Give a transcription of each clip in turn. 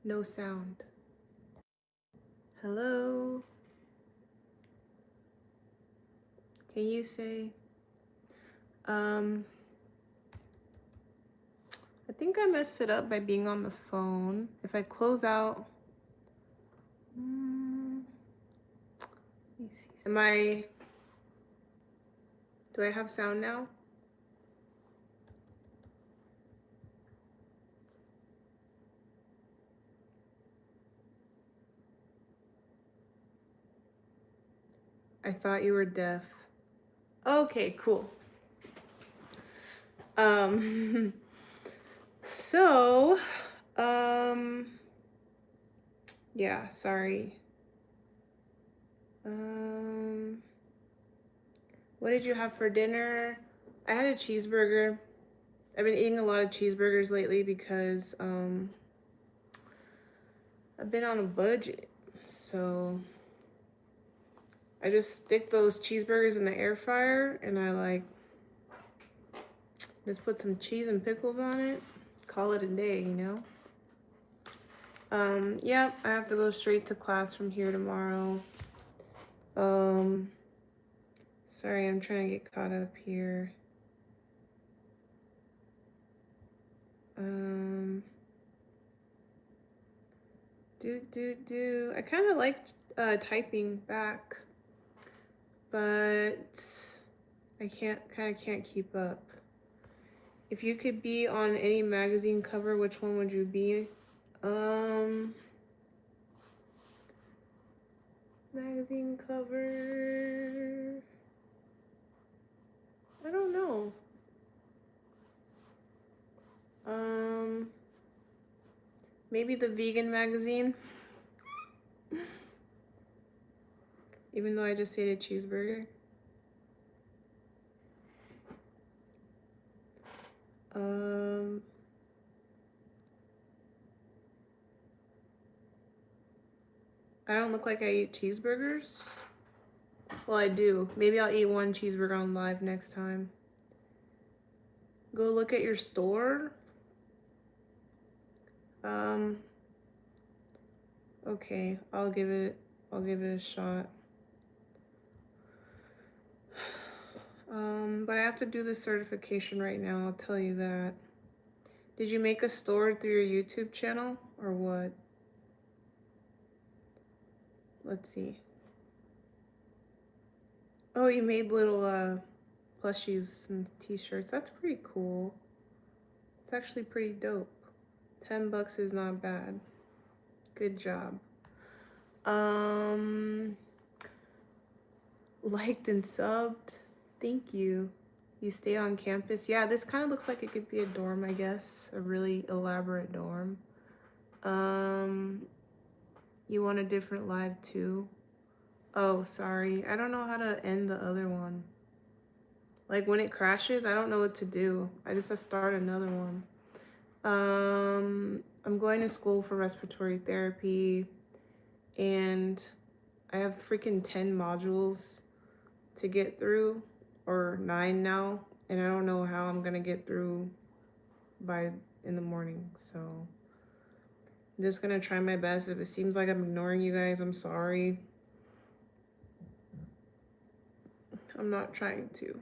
No sound. Hello? Can you say? I think I messed it up by being on the phone. If I close out, let me see. Do I have sound now? I thought you were deaf. Okay, cool. So, yeah, sorry. What did you have for dinner? I had a cheeseburger. I've been eating a lot of cheeseburgers lately because I've been on a budget. So I just stick those cheeseburgers in the air fryer and I just put some cheese and pickles on it. Call it a day, you know? Yeah, I have to go straight to class from here tomorrow. Sorry, I'm trying to get caught up here. I kind of like typing back, but I can't keep up. If you could be on any magazine cover, which one would you be? Magazine cover. I don't know. Maybe the vegan magazine. Even though I just ate a cheeseburger. I don't look like I eat cheeseburgers. Well, I do. Maybe I'll eat one cheeseburger on live next time. Go look at your store. Okay, I'll give it a shot. But I have to do the certification right now, I'll tell you that. Did you make a store through your YouTube channel or what? Let's see. Oh, you made little plushies and t-shirts. That's pretty cool. It's actually pretty dope. $10 is not bad. Good job. Liked and subbed. Thank you. You stay on campus. Yeah, this kind of looks like it could be a dorm, I guess. A really elaborate dorm. You want a different live too? Oh, sorry. I don't know how to end the other one. Like when it crashes, I don't know what to do. I just have to start another one. I'm going to school for respiratory therapy and I have freaking 10 modules to get through, or 9 now, and I don't know how I'm gonna get through in the morning. So I'm just gonna try my best. If it seems like I'm ignoring you guys, I'm sorry. I'm not trying to.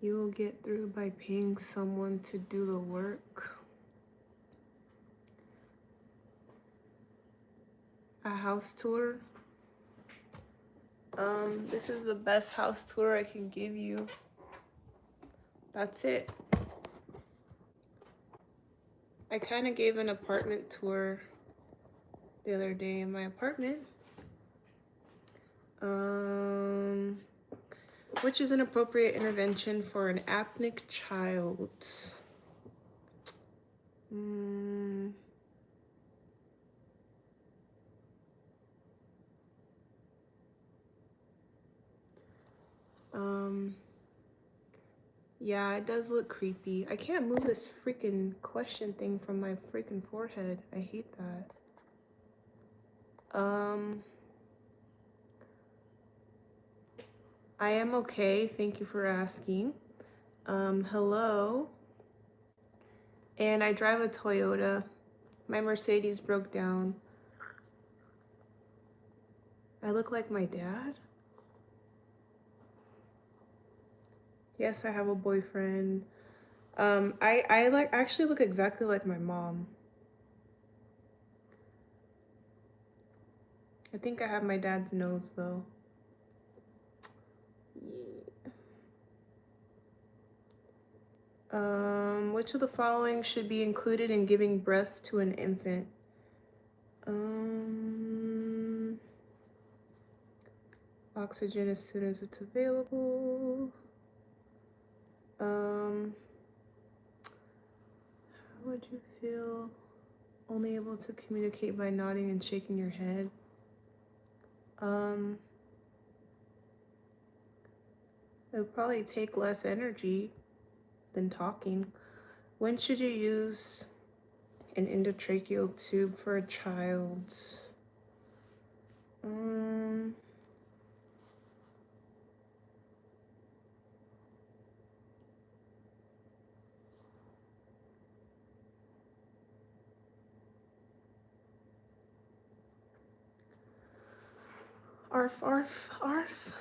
You will get through by paying someone to do the work. A house tour. This is the best house tour I can give you. That's it. I kind of gave an apartment tour the other day in my apartment. Which is an appropriate intervention for an apneic child. Yeah, it does look creepy. I can't move this freaking question thing from my freaking forehead. I hate that. I am okay. Thank you for asking. Hello. And I drive a Toyota. My Mercedes broke down. I look like my dad? Yes, I have a boyfriend. I like actually look exactly like my mom. I think I have my dad's nose though. Which of the following should be included in giving breaths to an infant? Oxygen as soon as it's available. How would you feel? Only able to communicate by nodding and shaking your head. It would probably take less energy than talking. When should you use an endotracheal tube for a child? Arf, arf, arf.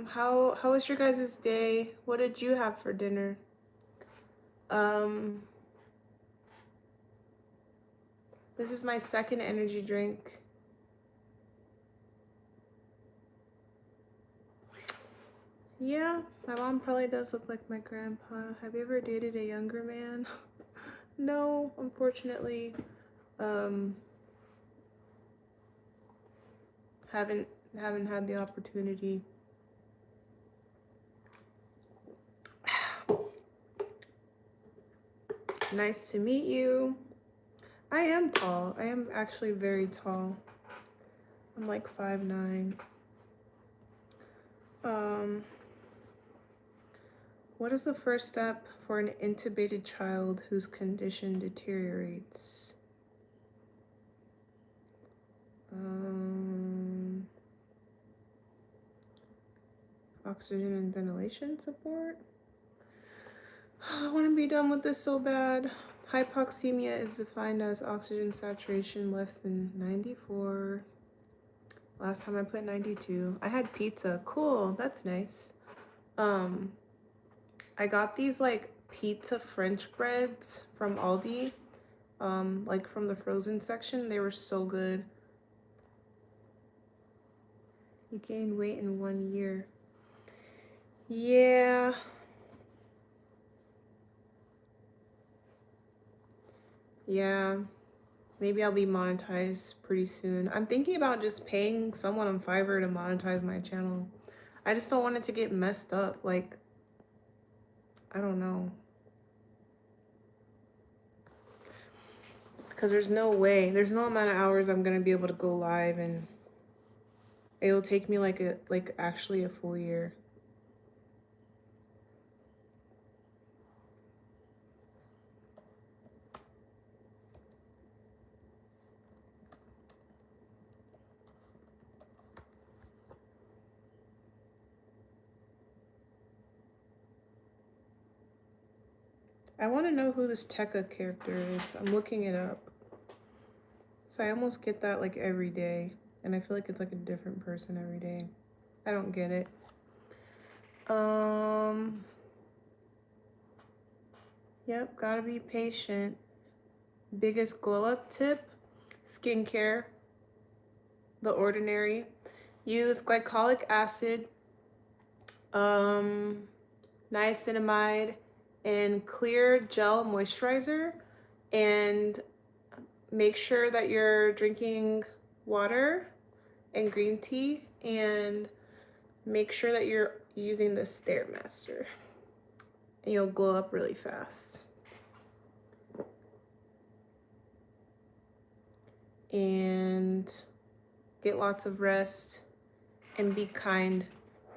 How was your guys' day? What did you have for dinner? This is my second energy drink. Yeah, my mom probably does look like my grandpa. Have you ever dated a younger man? No, unfortunately. Haven't had the opportunity. Nice to meet you. I am tall. I am actually very tall. I'm like 5'9". What is the first step for an intubated child whose condition deteriorates? Oxygen and ventilation support? I want to be done with this so bad. Hypoxemia is defined as oxygen saturation less than 94. Last time I put 92. I had pizza. Cool. That's nice. I got these like pizza French breads from Aldi. Like from the frozen section. They were so good. You gained weight in 1 year. Yeah. Yeah. Maybe I'll be monetized pretty soon. I'm thinking about just paying someone on Fiverr to monetize my channel. I just don't want it to get messed up. Like, I don't know. Because there's no way, there's no amount of hours I'm going to be able to go live, and it'll take me like actually a full year. I want to know who this Tekka character is. I'm looking it up. So I almost get that like every day. And I feel like it's like a different person every day. I don't get it. Yep, gotta be patient. Biggest glow up tip, skincare, The Ordinary. Use glycolic acid, niacinamide, and clear gel moisturizer, and make sure that you're drinking water and green tea, and make sure that you're using the Stairmaster, and you'll glow up really fast. And get lots of rest and be kind,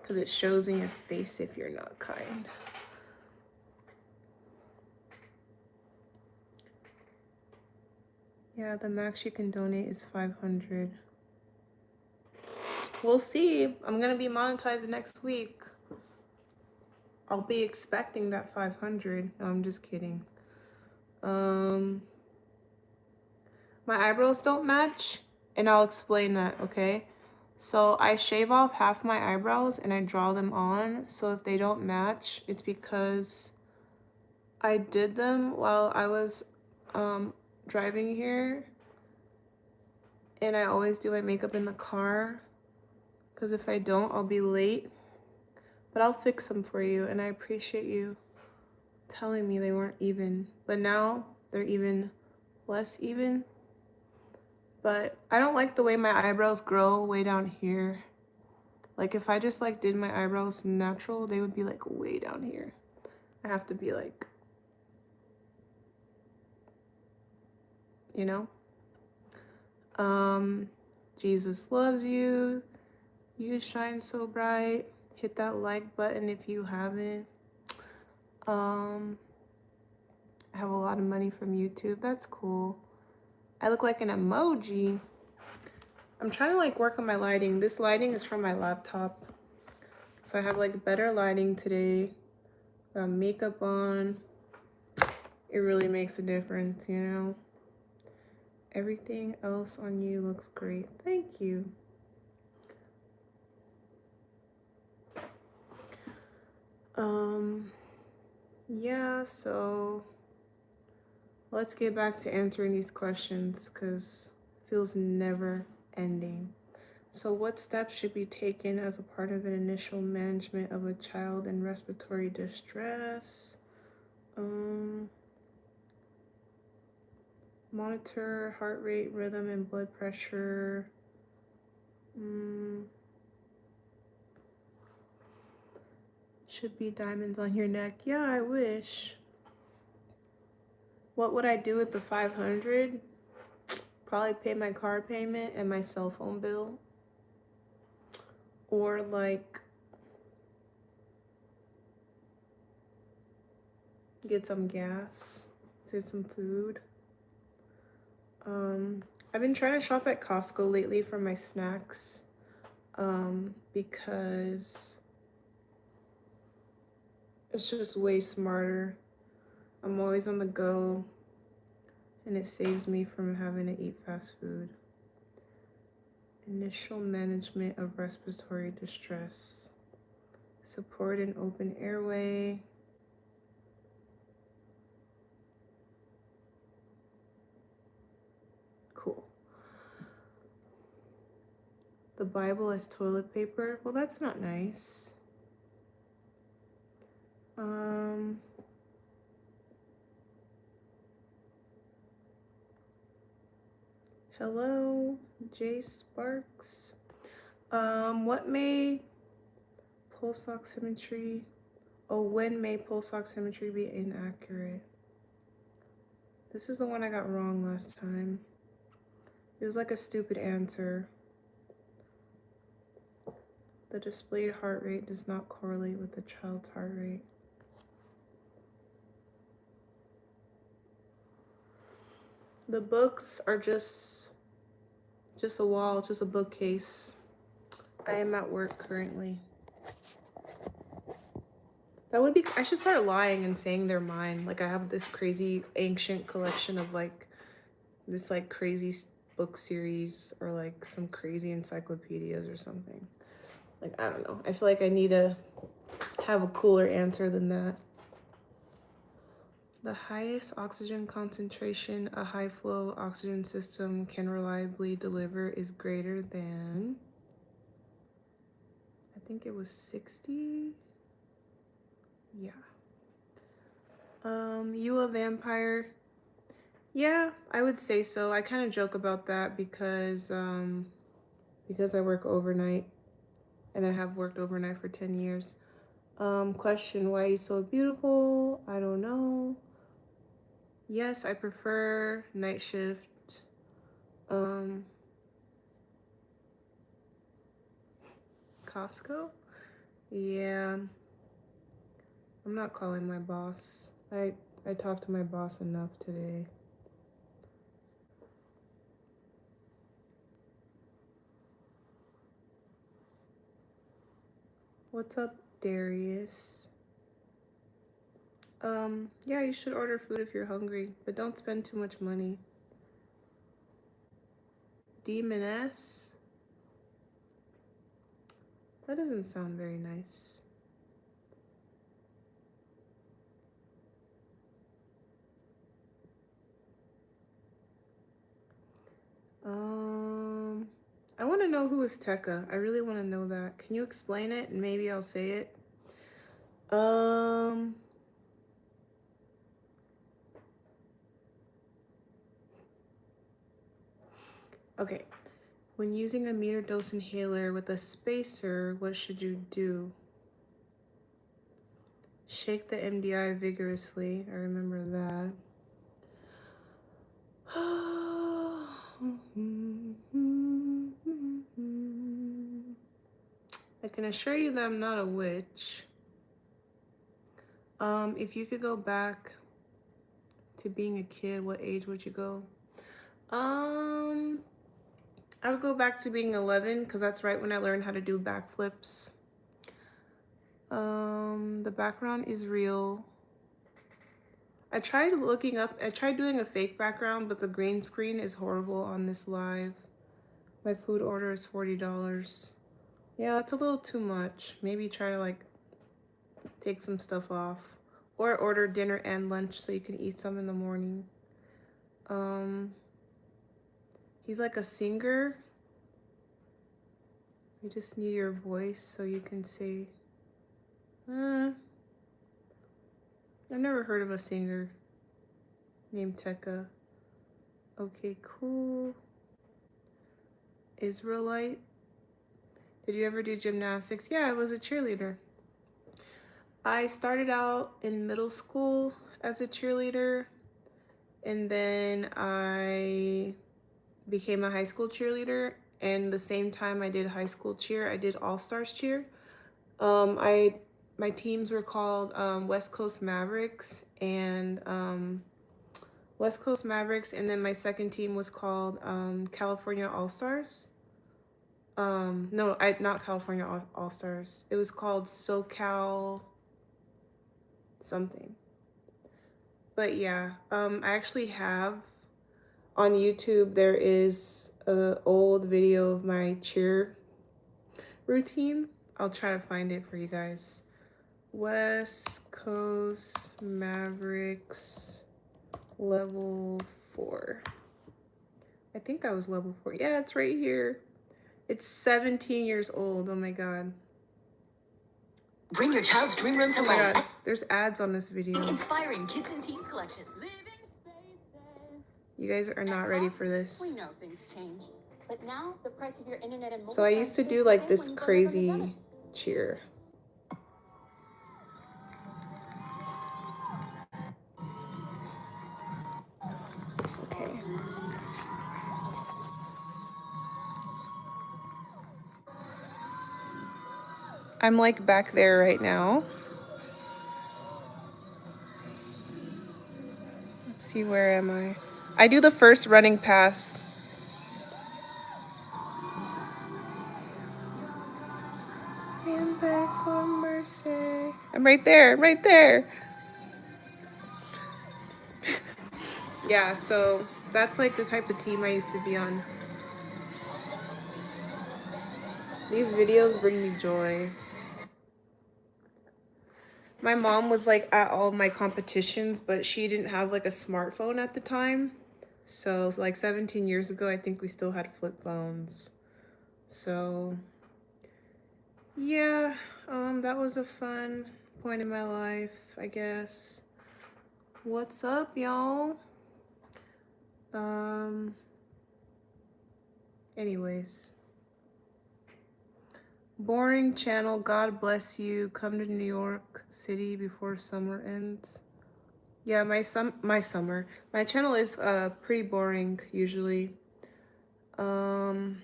because it shows in your face if you're not kind. Yeah, the max you can donate is 500. We'll see. I'm gonna be monetized next week. I'll be expecting that 500. No, I'm just kidding. My eyebrows don't match, and I'll explain that, okay? So I shave off half my eyebrows and I draw them on. So if they don't match, it's because I did them while I was driving here, and I always do my makeup in the car, because if I don't, I'll be late. But I'll fix them for you, and I appreciate you telling me they weren't even. But now they're even less even. But I don't like the way my eyebrows grow way down here. Like if I just like did my eyebrows natural, they would be like way down here. I have to be like, you know? Jesus loves you. You shine so bright. Hit that like button if you haven't. I have a lot of money from YouTube. That's cool. I look like an emoji. I'm trying to like work on my lighting. This lighting is from my laptop. So I have like better lighting today. Got makeup on. It really makes a difference, you know? Everything else on you looks great. Thank you. Yeah, so let's get back to answering these questions because it feels never ending. So what steps should be taken as a part of an initial management of a child in respiratory distress? Monitor heart rate, rhythm, and blood pressure. Should be diamonds on your neck. Yeah, I wish. What would I do with the 500? Probably pay my car payment and my cell phone bill. Or like get some gas, get some food. I've been trying to shop at Costco lately for my snacks, because it's just way smarter. I'm always on the go, and it saves me from having to eat fast food. Initial management of respiratory distress. Support an open airway. Cool. The Bible as toilet paper. Well, that's not nice. Hello, Jay Sparks. What may pulse oximetry? Oh, when may pulse oximetry be inaccurate? This is the one I got wrong last time. It was like a stupid answer. The displayed heart rate does not correlate with the child's heart rate. The books are just a wall, it's just a bookcase. I am at work currently. That would be, I should start lying and saying they're mine. Like I have this crazy ancient collection of like this like crazy book series or like some crazy encyclopedias or something. Like, I don't know. I feel like I need to have a cooler answer than that. The highest oxygen concentration a high flow oxygen system can reliably deliver is greater than, I think it was 60. Yeah. You a vampire? Yeah, I would say so. I kind of joke about that because I work overnight and I have worked overnight for 10 years. Question, why are you so beautiful? I don't know. Yes, I prefer night shift. Costco? Yeah. I'm not calling my boss. I talked to my boss enough today. What's up, Darius? Yeah, you should order food if you're hungry, but don't spend too much money. Demon S? That doesn't sound very nice. I want to know who is Tekka. I really want to know that. Can you explain it and maybe I'll say it? Okay. When using a meter dose inhaler with a spacer, what should you do? Shake the MDI vigorously. I remember that. I can assure you that I'm not a witch. If you could go back to being a kid, what age would you go? I would go back to being 11 because that's right when I learned how to do backflips. The background is real. I tried doing a fake background, but the green screen is horrible on this live. My food order is $40. Yeah, that's a little too much. Maybe try to like take some stuff off or order dinner and lunch so you can eat some in the morning. He's like a singer. You just need your voice so you can say, I've never heard of a singer named Tekka. Okay, cool. Israelite. Did you ever do gymnastics? Yeah, I was a cheerleader. I started out in middle school as a cheerleader, and then I became a high school cheerleader. And the same time I did high school cheer, I did all-stars cheer. My teams were called West Coast Mavericks and then my second team was called California All-Stars. No, not California All-Stars. It was called SoCal something. But yeah, I actually have on YouTube, there is an old video of my cheer routine. I'll try to find it for you guys. West Coast Mavericks level 4. I think I was level 4. Yeah, it's right here. It's 17 years old. Oh my god. Bring your child's dream room to life. God. There's ads on this video. Inspiring kids and teens collection. You guys are not ready for this. We know things change, but now the price of your internet and mobile So I used to do like this crazy cheer. Okay. I'm like back there right now. Let's see, where am I? I do the first running pass. And beg for mercy. I'm right there, right there. Yeah, so that's like the type of team I used to be on. These videos bring me joy. My mom was like at all my competitions, but she didn't have like a smartphone at the time. So like 17 years ago, I think we still had flip phones. So yeah, that was a fun point in my life, I guess. What's up, y'all? Anyways. Boring channel, God bless you. Come to New York City before summer ends. Yeah, my channel is pretty boring usually. I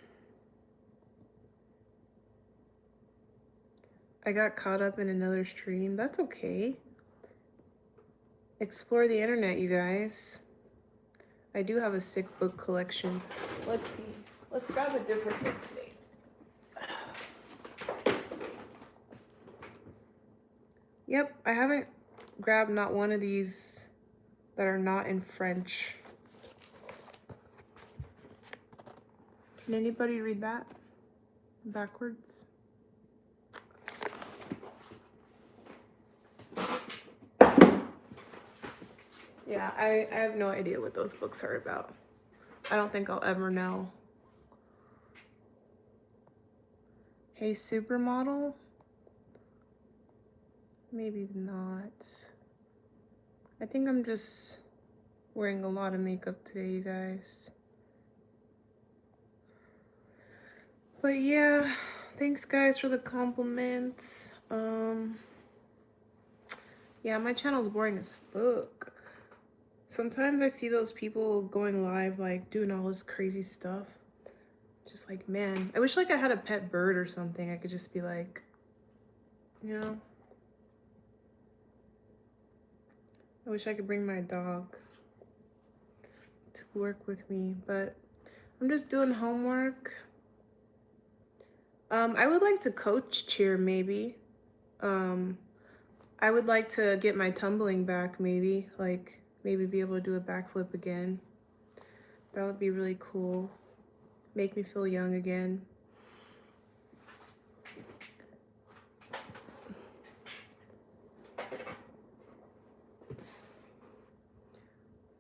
got caught up in another stream. That's okay. Explore the internet, you guys. I do have a sick book collection. Let's see. Let's grab a different book today. Yep, I haven't grabbed not one of these that are not in French. Can anybody read that backwards? Yeah, I have no idea what those books are about. I don't think I'll ever know. Hey, Supermodel? Maybe not. I think I'm just wearing a lot of makeup today, you guys. But yeah, thanks guys for the compliments. Yeah, my channel's boring as fuck. Sometimes I see those people going live, like doing all this crazy stuff. Just like, man, I wish like I had a pet bird or something. I could just be like, you know, I wish I could bring my dog to work with me, but I'm just doing homework. I would like to coach cheer maybe. I would like to get my tumbling back maybe, like maybe be able to do a backflip again. That would be really cool. Make me feel young again.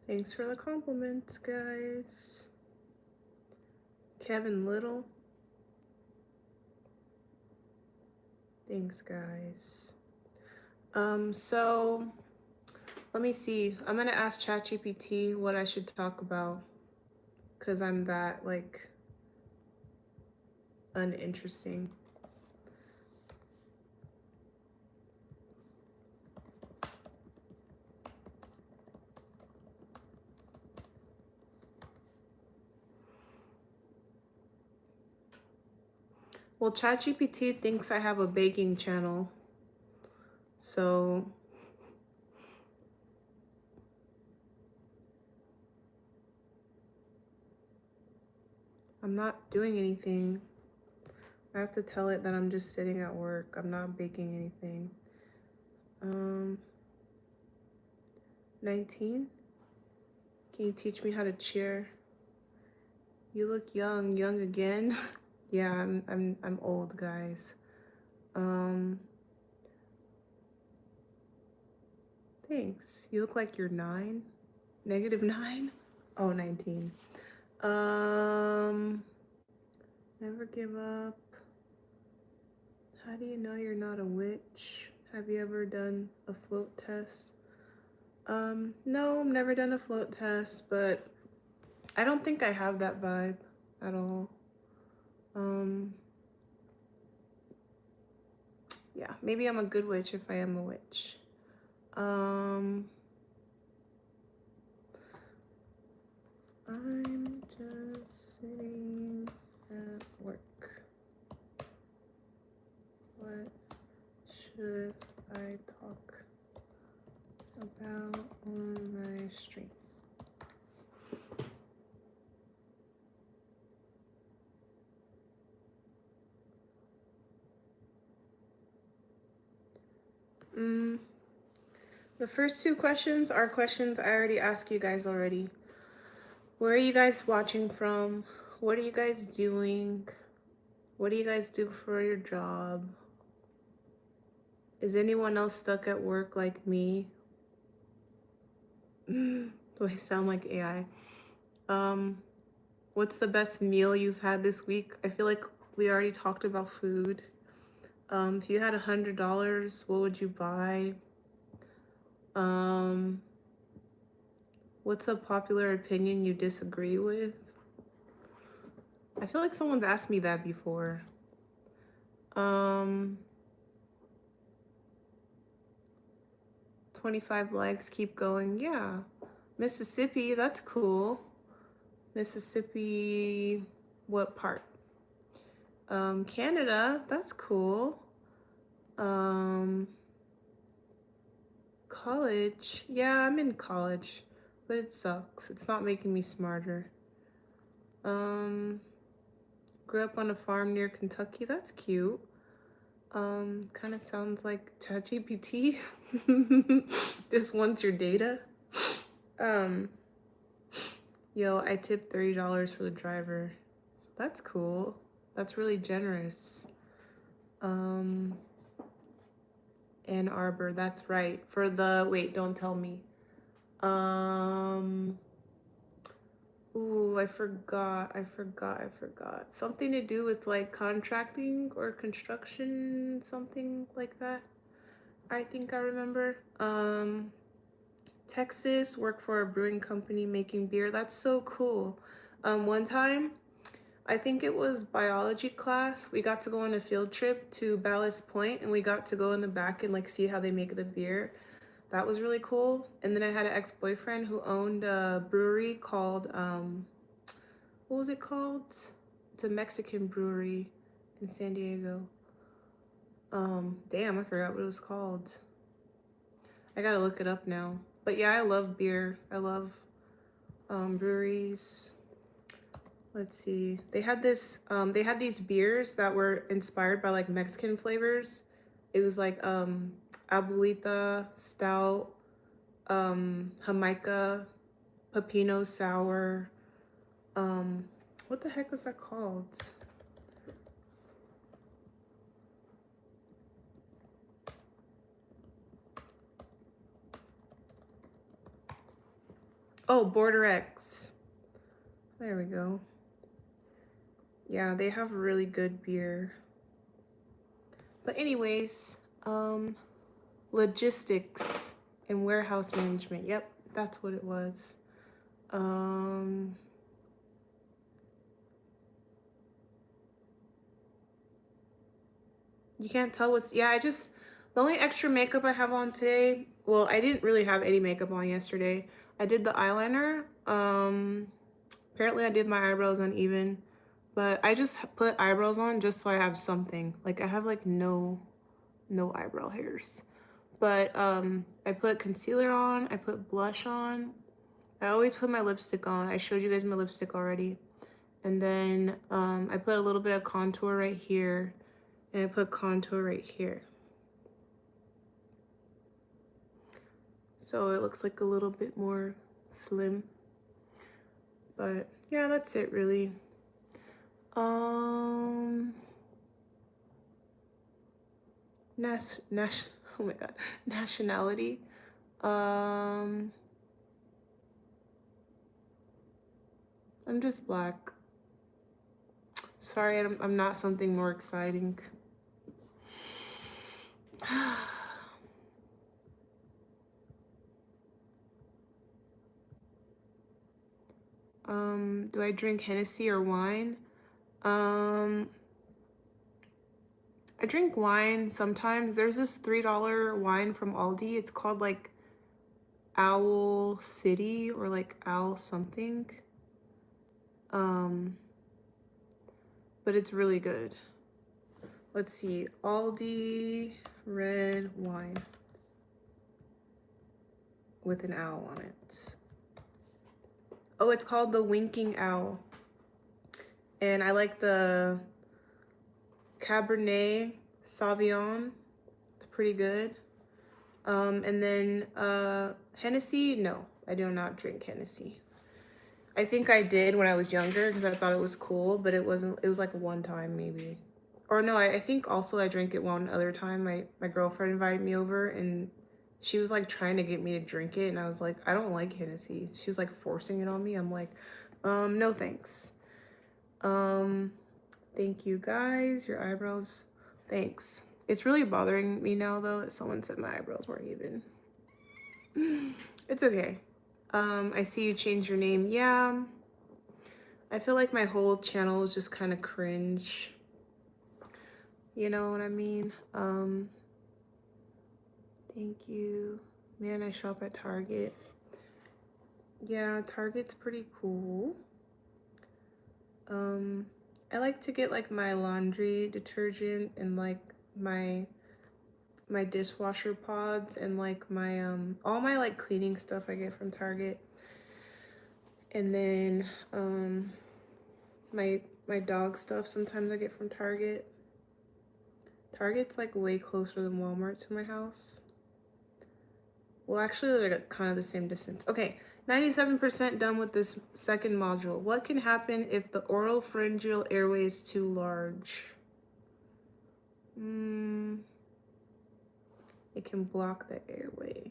Thanks for the compliments, guys. Kevin Little. Thanks, guys. So let me see. I'm gonna ask ChatGPT what I should talk about, cause I'm that like uninteresting. Well, ChatGPT thinks I have a baking channel, so I'm not doing anything. I have to tell it that I'm just sitting at work. I'm not baking anything. 19? Can you teach me how to cheer? You look young, young again. Yeah, I'm old, guys. Thanks. You look like you're 9? -9? Oh, 19. Never give up. How do you know you're not a witch? Have you ever done a float test? No, I've never done a float test, but I don't think I have that vibe at all. Yeah, maybe I'm a good witch if I am a witch. I'm just sitting at work. What should I talk about on my stream? The first 2 questions are questions I already asked you guys already. Where are you guys watching from? What are you guys doing? What do you guys do for your job? Is anyone else stuck at work like me? Do I sound like AI? What's the best meal you've had this week? I feel like we already talked about food. If you had $100, what would you buy? What's a popular opinion you disagree with? I feel like someone's asked me that before. 25 likes, keep going. Yeah. Mississippi, that's cool. Mississippi, what part? Canada, that's cool. College, yeah, I'm in college, but it sucks. It's not making me smarter. Grew up on a farm near Kentucky, that's cute. Kind of sounds like ChatGPT. Just wants your data. Um, Yo, I tipped $30 for the driver. That's cool. That's really generous. Ann Arbor, that's right. For the, wait, don't tell me. Ooh, I forgot. Something to do with like contracting or construction, something like that. I think I remember. Texas, work for a brewing company making beer. That's so cool. One time, I think it was biology class, we got to go on a field trip to Ballast Point and we got to go in the back and like see how they make the beer. That was really cool. And then I had an ex-boyfriend who owned a brewery called what was it called? It's a Mexican brewery in San Diego. Damn, I forgot what it was called. I gotta look it up now. But yeah, I love beer. I love breweries. Let's see. They had these beers that were inspired by like Mexican flavors. It was like abuelita, stout, Jamaica, pepino sour. What the heck was that called? Oh, Border X. There we go. Yeah, they have really good beer. But anyways, logistics and warehouse management. Yep, that's what it was. You can't tell what's, yeah, the only extra makeup I have on today, well, I didn't really have any makeup on yesterday. I did the eyeliner. Apparently I did my eyebrows uneven, but I just put eyebrows on just so I have something. Like I have like no eyebrow hairs. But I put concealer on, I put blush on. I always put my lipstick on. I showed you guys my lipstick already. And then I put a little bit of contour right here. And I put contour right here. So it looks like a little bit more slim. But yeah, that's it really. Oh my god, nationality. I'm just black. Sorry, I'm not something more exciting. Do I drink Hennessy or wine? I drink wine sometimes. There's this $3 wine from Aldi. It's called like Owl City or like Owl something. But it's really good. Let's see, Aldi red wine with an owl on it. Oh, it's called the Winking Owl. And I like the Cabernet Sauvignon. It's pretty good. And then Hennessy, no, I do not drink Hennessy. I think I did when I was younger because I thought it was cool, but it wasn't, it was like one time maybe. Or no, I think also I drank it one other time. My girlfriend invited me over and she was like trying to get me to drink it and I was like, I don't like Hennessy. She was like forcing it on me. I'm like, no thanks. Thank you guys, your eyebrows, thanks. It's really bothering me now though that someone said my eyebrows weren't even. It's okay. I see you changed your name. Yeah. I feel like my whole channel is just kind of cringe. You know what I mean? Thank you. Man, I shop at Target. Yeah, Target's pretty cool. I like to get like my laundry detergent and like my dishwasher pods and like my all my like cleaning stuff I get from Target. And then my dog stuff sometimes I get from Target. Target's like way closer than Walmart to my house. Well, actually, they're kind of the same distance. Okay, 97% done with this second module. What can happen if the oral pharyngeal airway is too large? It can block the airway.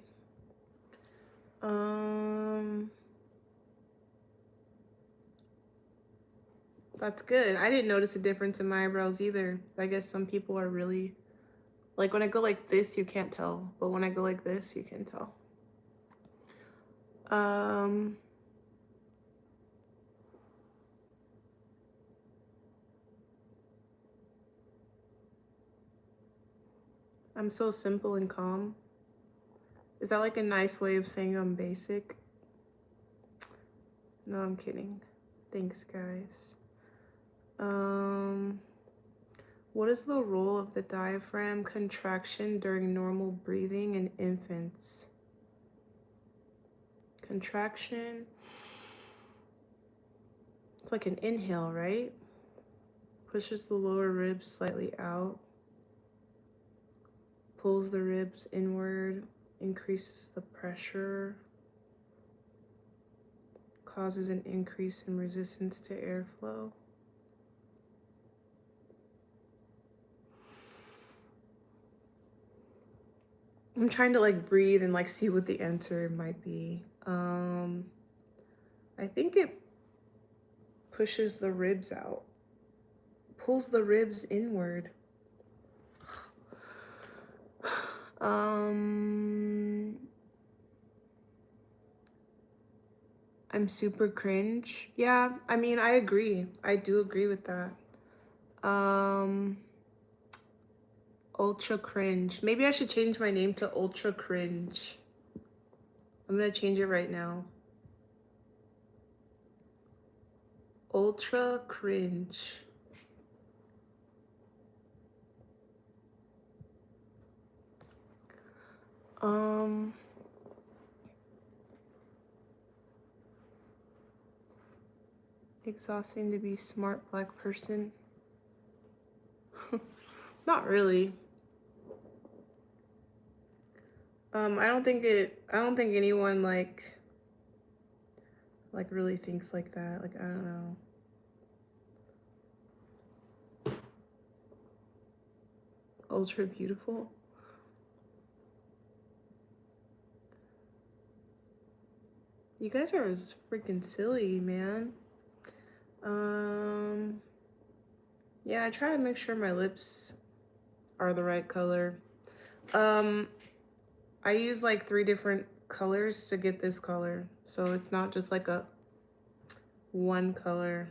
That's good. I didn't notice a difference in my eyebrows either. I guess some people are really, like when I go like this, you can't tell. But when I go like this, you can tell. I'm so simple and calm. Is that like a nice way of saying I'm basic? No, I'm kidding. Thanks, guys. What is the role of the diaphragm contraction during normal breathing in infants? Contraction. It's like an inhale, right? Pushes the lower ribs slightly out. Pulls the ribs inward. Increases the pressure. Causes an increase in resistance to airflow. I'm trying to like breathe and like see what the answer might be. I think it pushes the ribs out. Pulls the ribs inward. I'm super cringe. Yeah, I mean, I agree. I do agree with that. Ultra cringe. Maybe I should change my name to ultra cringe. I'm gonna change it right now. Ultra cringe. Exhausting to be smart black person. Not really. I don't think anyone like really thinks like that. Like, I don't know. Ultra beautiful. You guys are freaking silly, man. Yeah, I try to make sure my lips are the right color. I use like 3 different colors to get this color. So it's not just like a one color.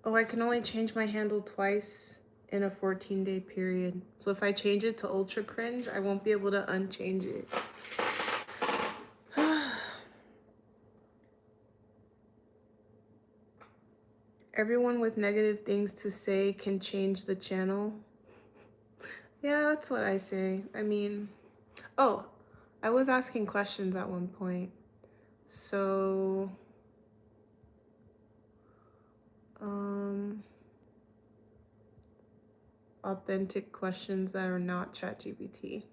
Oh, I can only change my handle twice in a 14-day period. So if I change it to ultra cringe, I won't be able to unchange it. Everyone with negative things to say can change the channel. Yeah, that's what I say. I mean, oh, I was asking questions at one point. So, authentic questions that are not ChatGPT.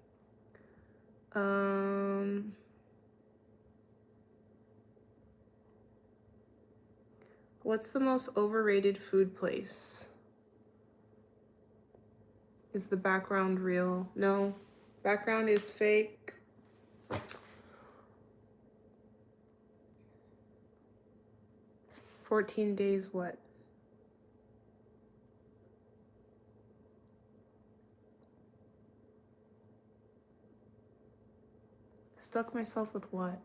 What's the most overrated food place? Is the background real? No, background is fake. $14 what? Stuck myself with what?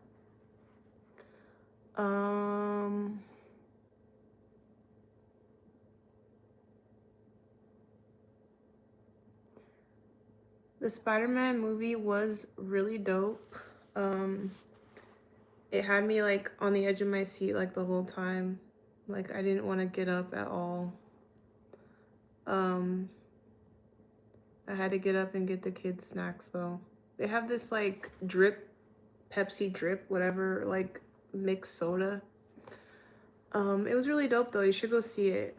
The Spider-Man movie was really dope. It had me like on the edge of my seat like the whole time. Like I didn't want to get up at all. I had to get up and get the kids snacks though. They have this like drip, Pepsi drip, whatever, like mixed soda. It was really dope though. You should go see it.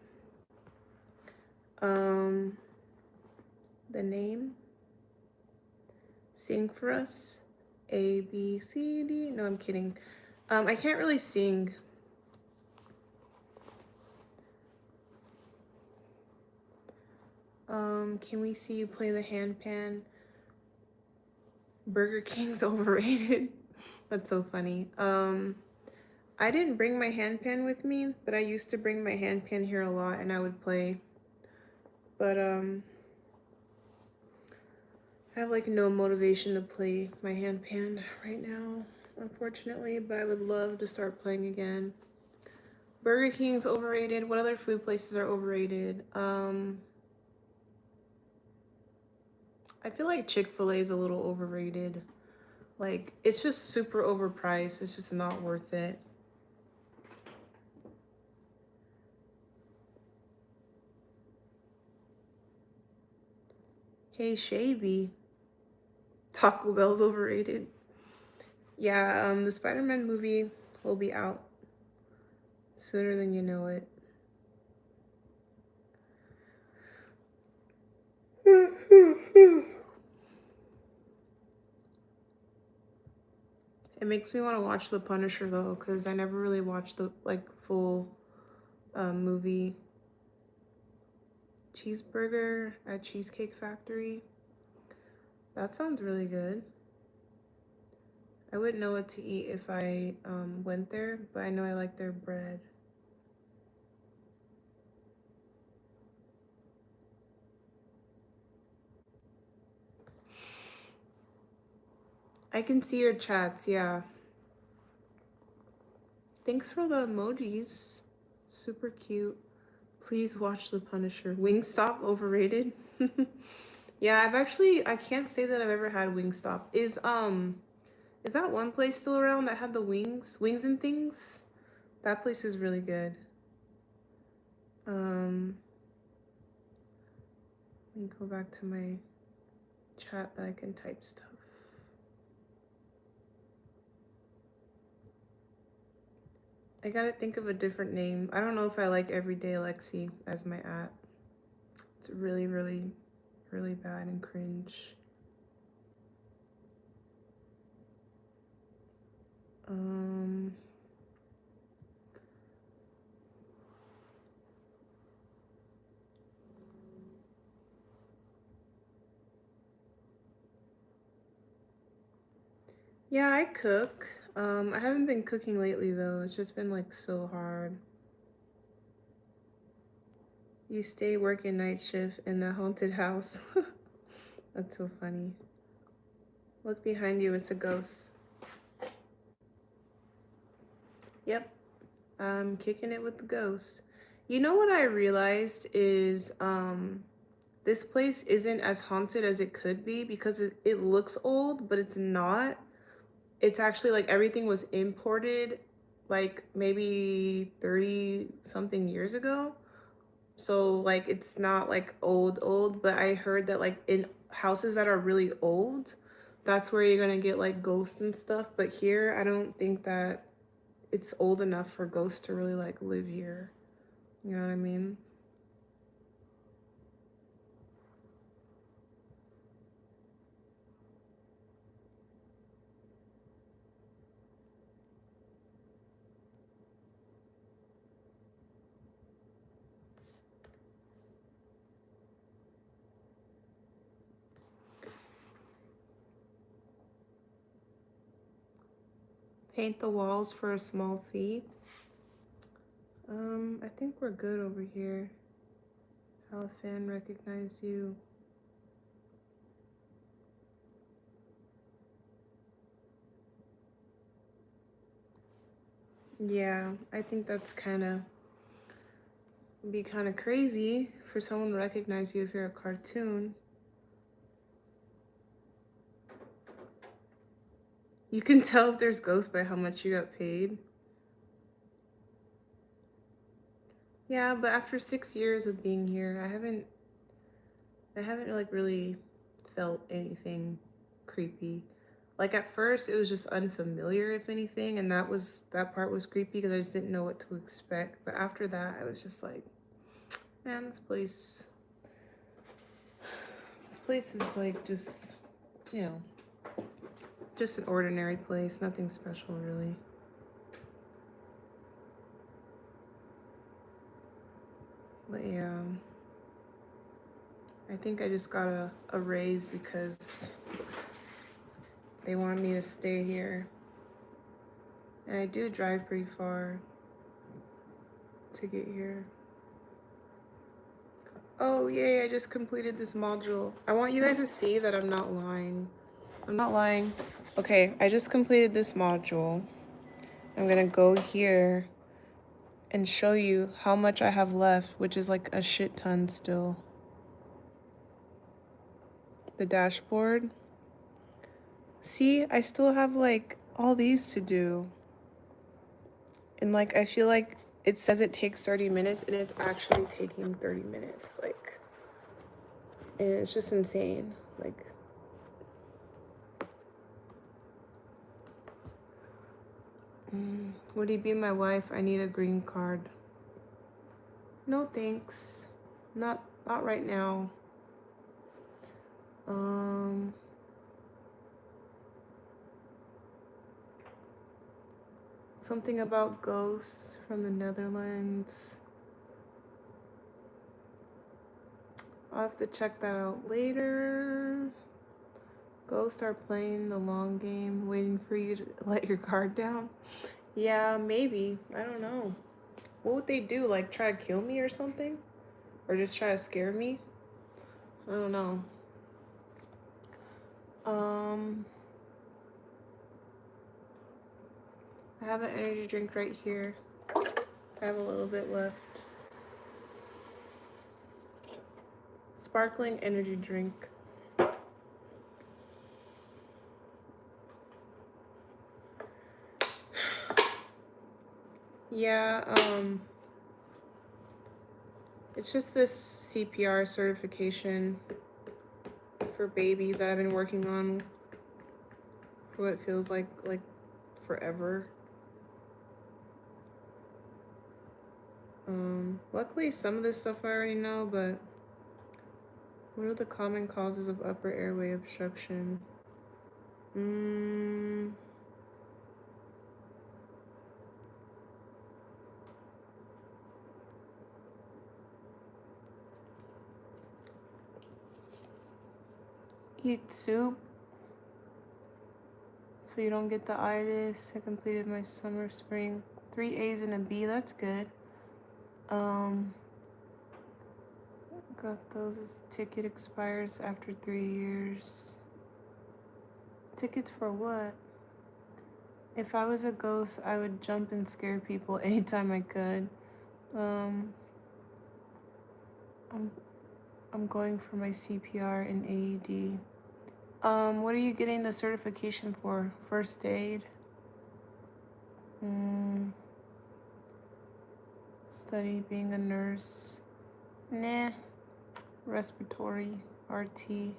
Um, the name, Sing for Us, A B C D. No, I'm kidding. I can't really sing. Can we see you play the handpan? Burger King's overrated. That's so funny. I didn't bring my handpan with me, but I used to bring my handpan here a lot and I would play. But I have like no motivation to play my handpan right now, unfortunately, but I would love to start playing again. Burger King's overrated. What other food places are overrated? I feel like Chick-fil-A is a little overrated. Like, it's just super overpriced. It's just not worth it. Hey, Shavy. Taco Bell's overrated. Yeah, the Spider-Man movie will be out sooner than you know it. It makes me want to watch The Punisher though, because I never really watched the like full movie. Cheeseburger at Cheesecake Factory. That sounds really good. I wouldn't know what to eat if I went there, but I know I like their bread. I can see your chats, yeah. Thanks for the emojis. Super cute. Please watch The Punisher. Wingstop overrated? Yeah, I can't say that I've ever had Wingstop. Is that one place still around that had the wings? Wings and Things? That place is really good. Let me go back to my chat that I can type stuff. I gotta think of a different name. I don't know if I like Everyday Lexi as my @. It's really, really, really bad and cringe. Yeah, I cook. I haven't been cooking lately though. It's just been like so hard. You stay working night shift in the haunted house. That's so funny. Look behind you, it's a ghost. Yep, I'm kicking it with the ghost. You know what I realized is this place isn't as haunted as it could be because it looks old, but it's not. It's actually like everything was imported like maybe 30 something years ago. So like it's not like old, but I heard that like in houses that are really old, that's where you're gonna get like ghosts and stuff. But here, I don't think that it's old enough for ghosts to really like live here. You know what I mean? Paint the walls for a small fee. I think we're good over here. How a fan recognized you. Yeah, I think that's be kind of crazy for someone to recognize you if you're a cartoon. You can tell if there's ghosts by how much you got paid. Yeah, but after 6 years of being here, I haven't I haven't like really felt anything creepy. Like at first it was just unfamiliar if anything, and that part was creepy because I just didn't know what to expect. But after that I was just like, man, this place is like just, you know, just an ordinary place, nothing special really. But yeah, I think I just got a raise because they wanted me to stay here. And I do drive pretty far to get here. Oh, yay, I just completed this module. I want you guys to see that I'm not lying. I'm not lying. Okay, I just completed this module. I'm gonna go here and show you how much I have left, which is like a shit ton still. The dashboard. See, I still have like all these to do. And like, I feel like it says it takes 30 minutes and it's actually taking 30 minutes. Like, and it's just insane. Like, would he be my wife? I need a green card. No thanks. Not right now. Something about ghosts from the Netherlands. I'll have to check that out later. Ghosts are playing the long game, waiting for you to let your guard down. Yeah, maybe. I don't know. What would they do? Like try to kill me or something? Or just try to scare me? I don't know. I have an energy drink right here. I have a little bit left. Sparkling energy drink. Yeah, it's just this CPR certification for babies that I've been working on for what feels like forever. Luckily some of this stuff I already know, but what are the common causes of upper airway obstruction? Eat soup so you don't get the itis. I completed my summer, spring. 3 A's and a B, that's good. Got those. This ticket expires after 3 years. Tickets for what? If I was a ghost, I would jump and scare people anytime I could. I'm going for my CPR and AED. What are you getting the certification for? First aid? Study being a nurse? Nah. Respiratory, RT.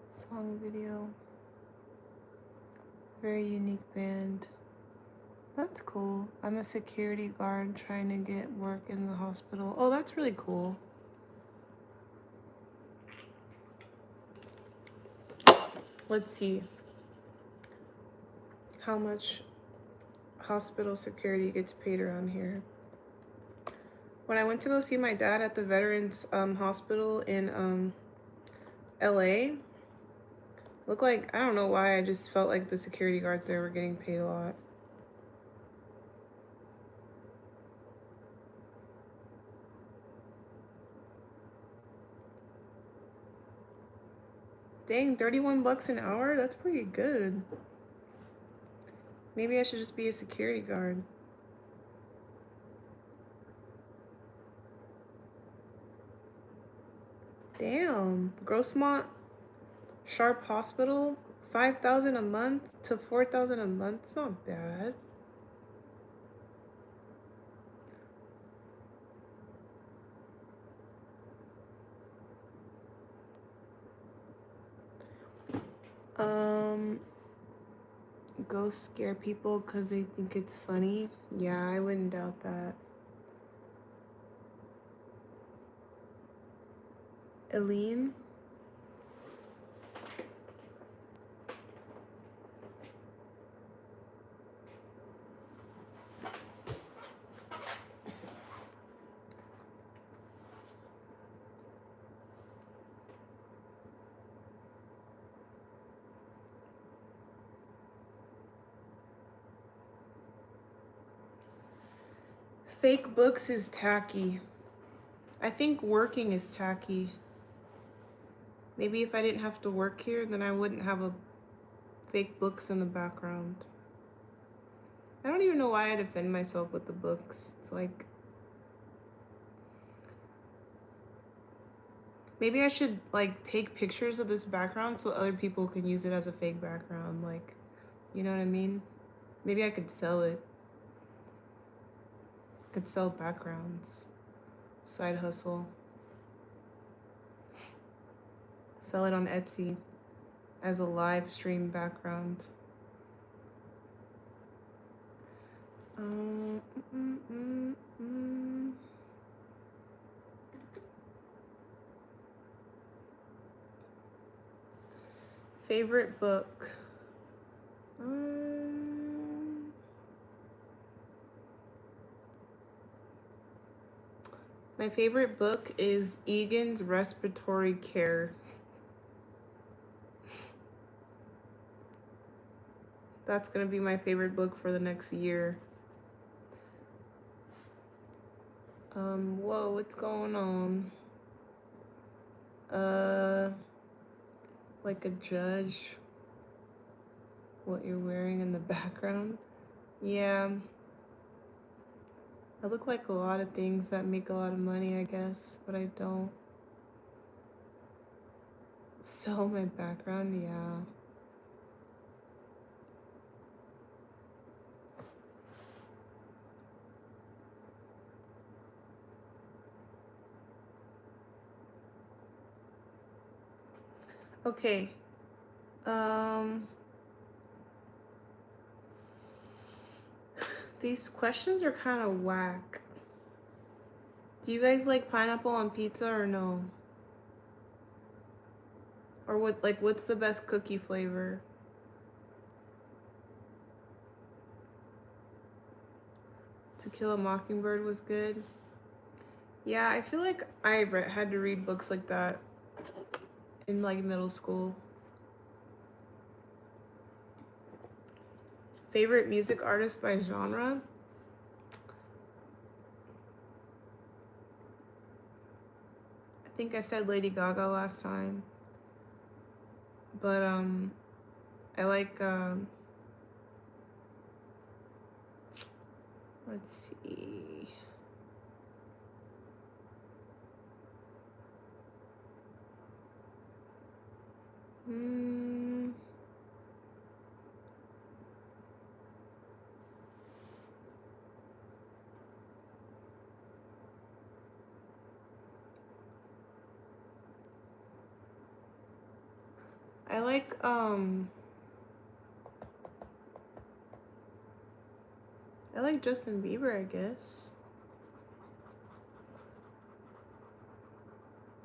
Song video. Very unique band. That's cool. I'm a security guard trying to get work in the hospital. Oh, that's really cool. Let's see how much hospital security gets paid around here. When I went to go see my dad at the Veterans Hospital in LA, looked like, I don't know why, I just felt like the security guards there were getting paid a lot. Dang, 31 bucks an hour? That's pretty good. Maybe I should just be a security guard. Damn, Grossmont Sharp Hospital, 5,000 a month to 4,000 a month. It's not bad. Um, Ghosts scare people because they think it's funny. Yeah, I wouldn't doubt that. Eileen? Fake books is tacky. I think working is tacky. Maybe if I didn't have to work here, then I wouldn't have a fake books in the background. I don't even know why I defend myself with the books. It's like, maybe I should like take pictures of this background so other people can use it as a fake background. Like, you know what I mean? Maybe I could sell it. I could sell backgrounds. Side hustle. Sell it on Etsy as a live stream background. Favorite book? My favorite book is Egan's Respiratory Care. That's gonna be my favorite book for the next year. Whoa, what's going on? Like a judge. What you're wearing in the background? Yeah. I look like a lot of things that make a lot of money, I guess, but I don't. Sell my background, yeah. Okay. These questions are kind of whack. Do you guys like pineapple on pizza or no? Or what's the best cookie flavor? To Kill a Mockingbird was good. Yeah, I feel like I had to read books like that in like middle school. Favorite music artist by genre? I think I said Lady Gaga last time. But I like let's see. I like Justin Bieber, I guess.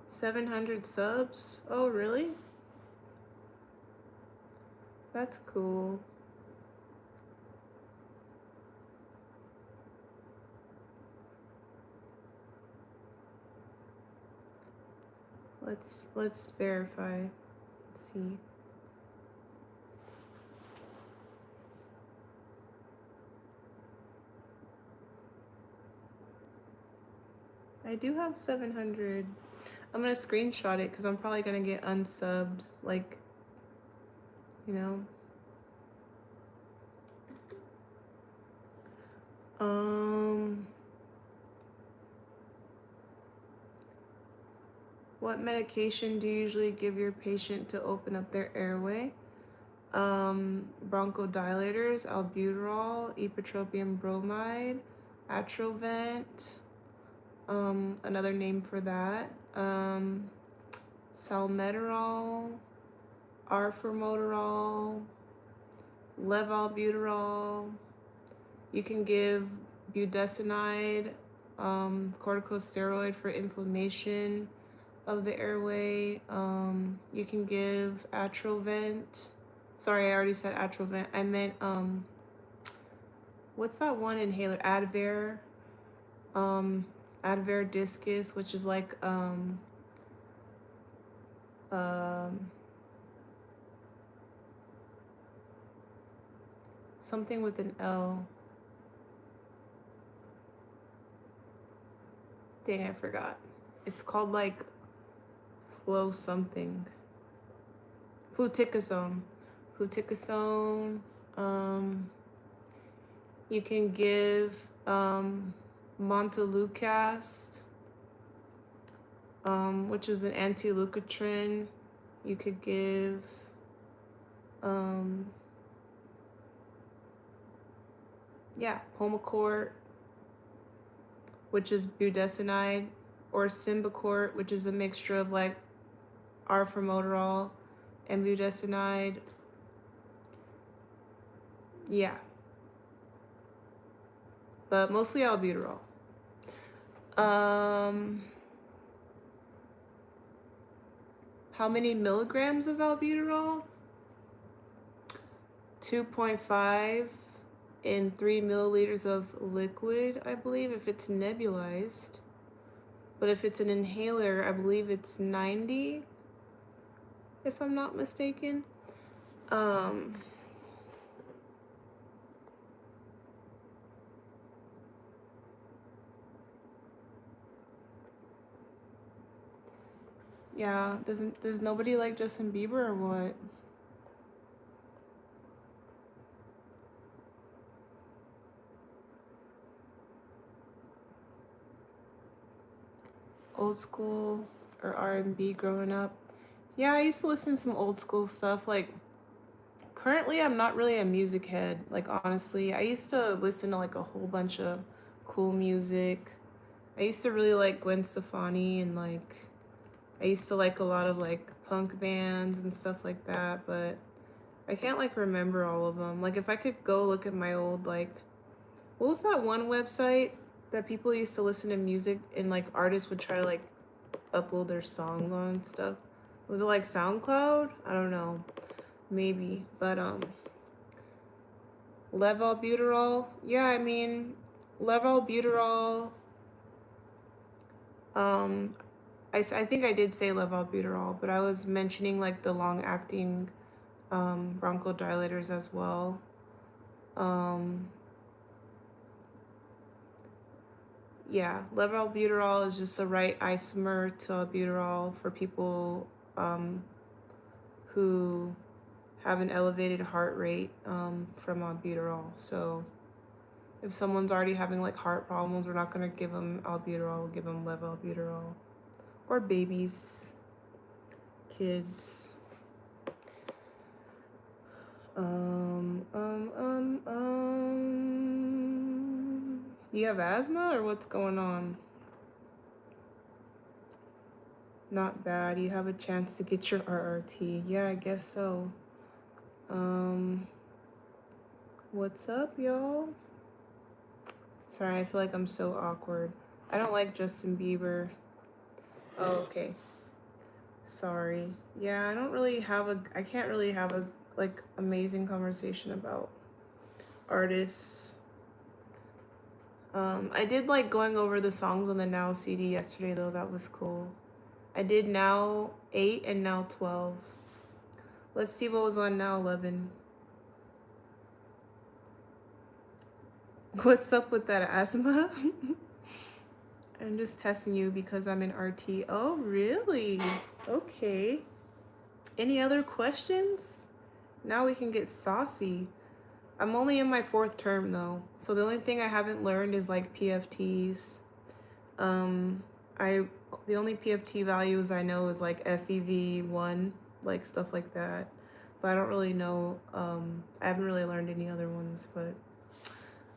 700 subs? Oh, really? That's cool. Let's verify. Let's see. I do have 700. I'm gonna screenshot it because I'm probably gonna get unsubbed. Like, you know. What medication do you usually give your patient to open up their airway? Bronchodilators, albuterol, ipratropium bromide, Atrovent, another name for that, salmeterol, arformoterol, levalbuterol. You can give budesonide, corticosteroid for inflammation of the airway. You can give Atrovent. Sorry, I already said Atrovent. I meant what's that one inhaler? Advair. Advair discus, which is like something with an L. Dang, I forgot. It's called like flow something. Fluticasone. Fluticasone. You can give Montelukast, which is an anti-leukotriene. You could give Pulmicort, which is budesonide, or Symbicort, which is a mixture of like arformoterol and budesonide. Yeah. But mostly albuterol. How many milligrams of albuterol? 2.5 in 3 milliliters of liquid, I believe, if it's nebulized. But if it's an inhaler, I believe it's 90, if I'm not mistaken. Yeah, does nobody like Justin Bieber or what? Old school or R&B growing up? Yeah, I used to listen to some old school stuff. Like, currently I'm not really a music head. Like, honestly, I used to listen to like a whole bunch of cool music. I used to really like Gwen Stefani, and like I used to like a lot of like punk bands and stuff like that, but I can't like remember all of them. Like, if I could go look at my old, like, what was that one website that people used to listen to music and like artists would try to like upload their songs on and stuff? Was it like SoundCloud? I don't know. Maybe. But levalbuterol. Yeah, I mean, levalbuterol. I think I did say levalbuterol, but I was mentioning like the long-acting bronchodilators as well. Yeah, levalbuterol is just the right isomer to albuterol for people who have an elevated heart rate from albuterol. So if someone's already having like heart problems, we're not going to give them albuterol, we'll give them levalbuterol. Or babies, kids. You have asthma or what's going on? Not bad. You have a chance to get your RRT. Yeah, I guess so. What's up, y'all? Sorry, I feel like I'm so awkward. I don't like Justin Bieber. Oh, okay. Sorry. Yeah, I can't really have a like amazing conversation about artists. I did like going over the songs on the Now CD yesterday though. That was cool. I did Now 8 and Now 12. Let's see what was on Now 11. What's up with that asthma? I'm just testing you because I'm in RT. Oh, really? Okay. Any other questions? Now we can get saucy. I'm only in my 4th term though, so the only thing I haven't learned is like PFTs. The only PFT values I know is like FEV1, like stuff like that. But I don't really know. I haven't really learned any other ones, but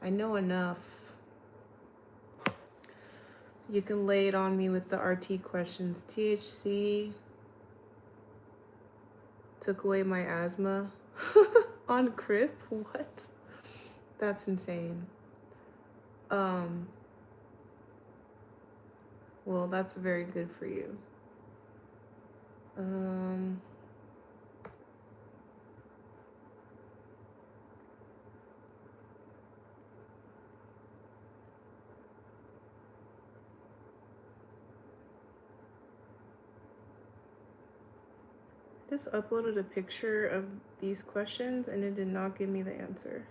I know enough. You can lay it on me with the RT questions. THC took away my asthma on Crip. What? That's insane. Well, that's very good for you. Just uploaded a picture of these questions and it did not give me the answer.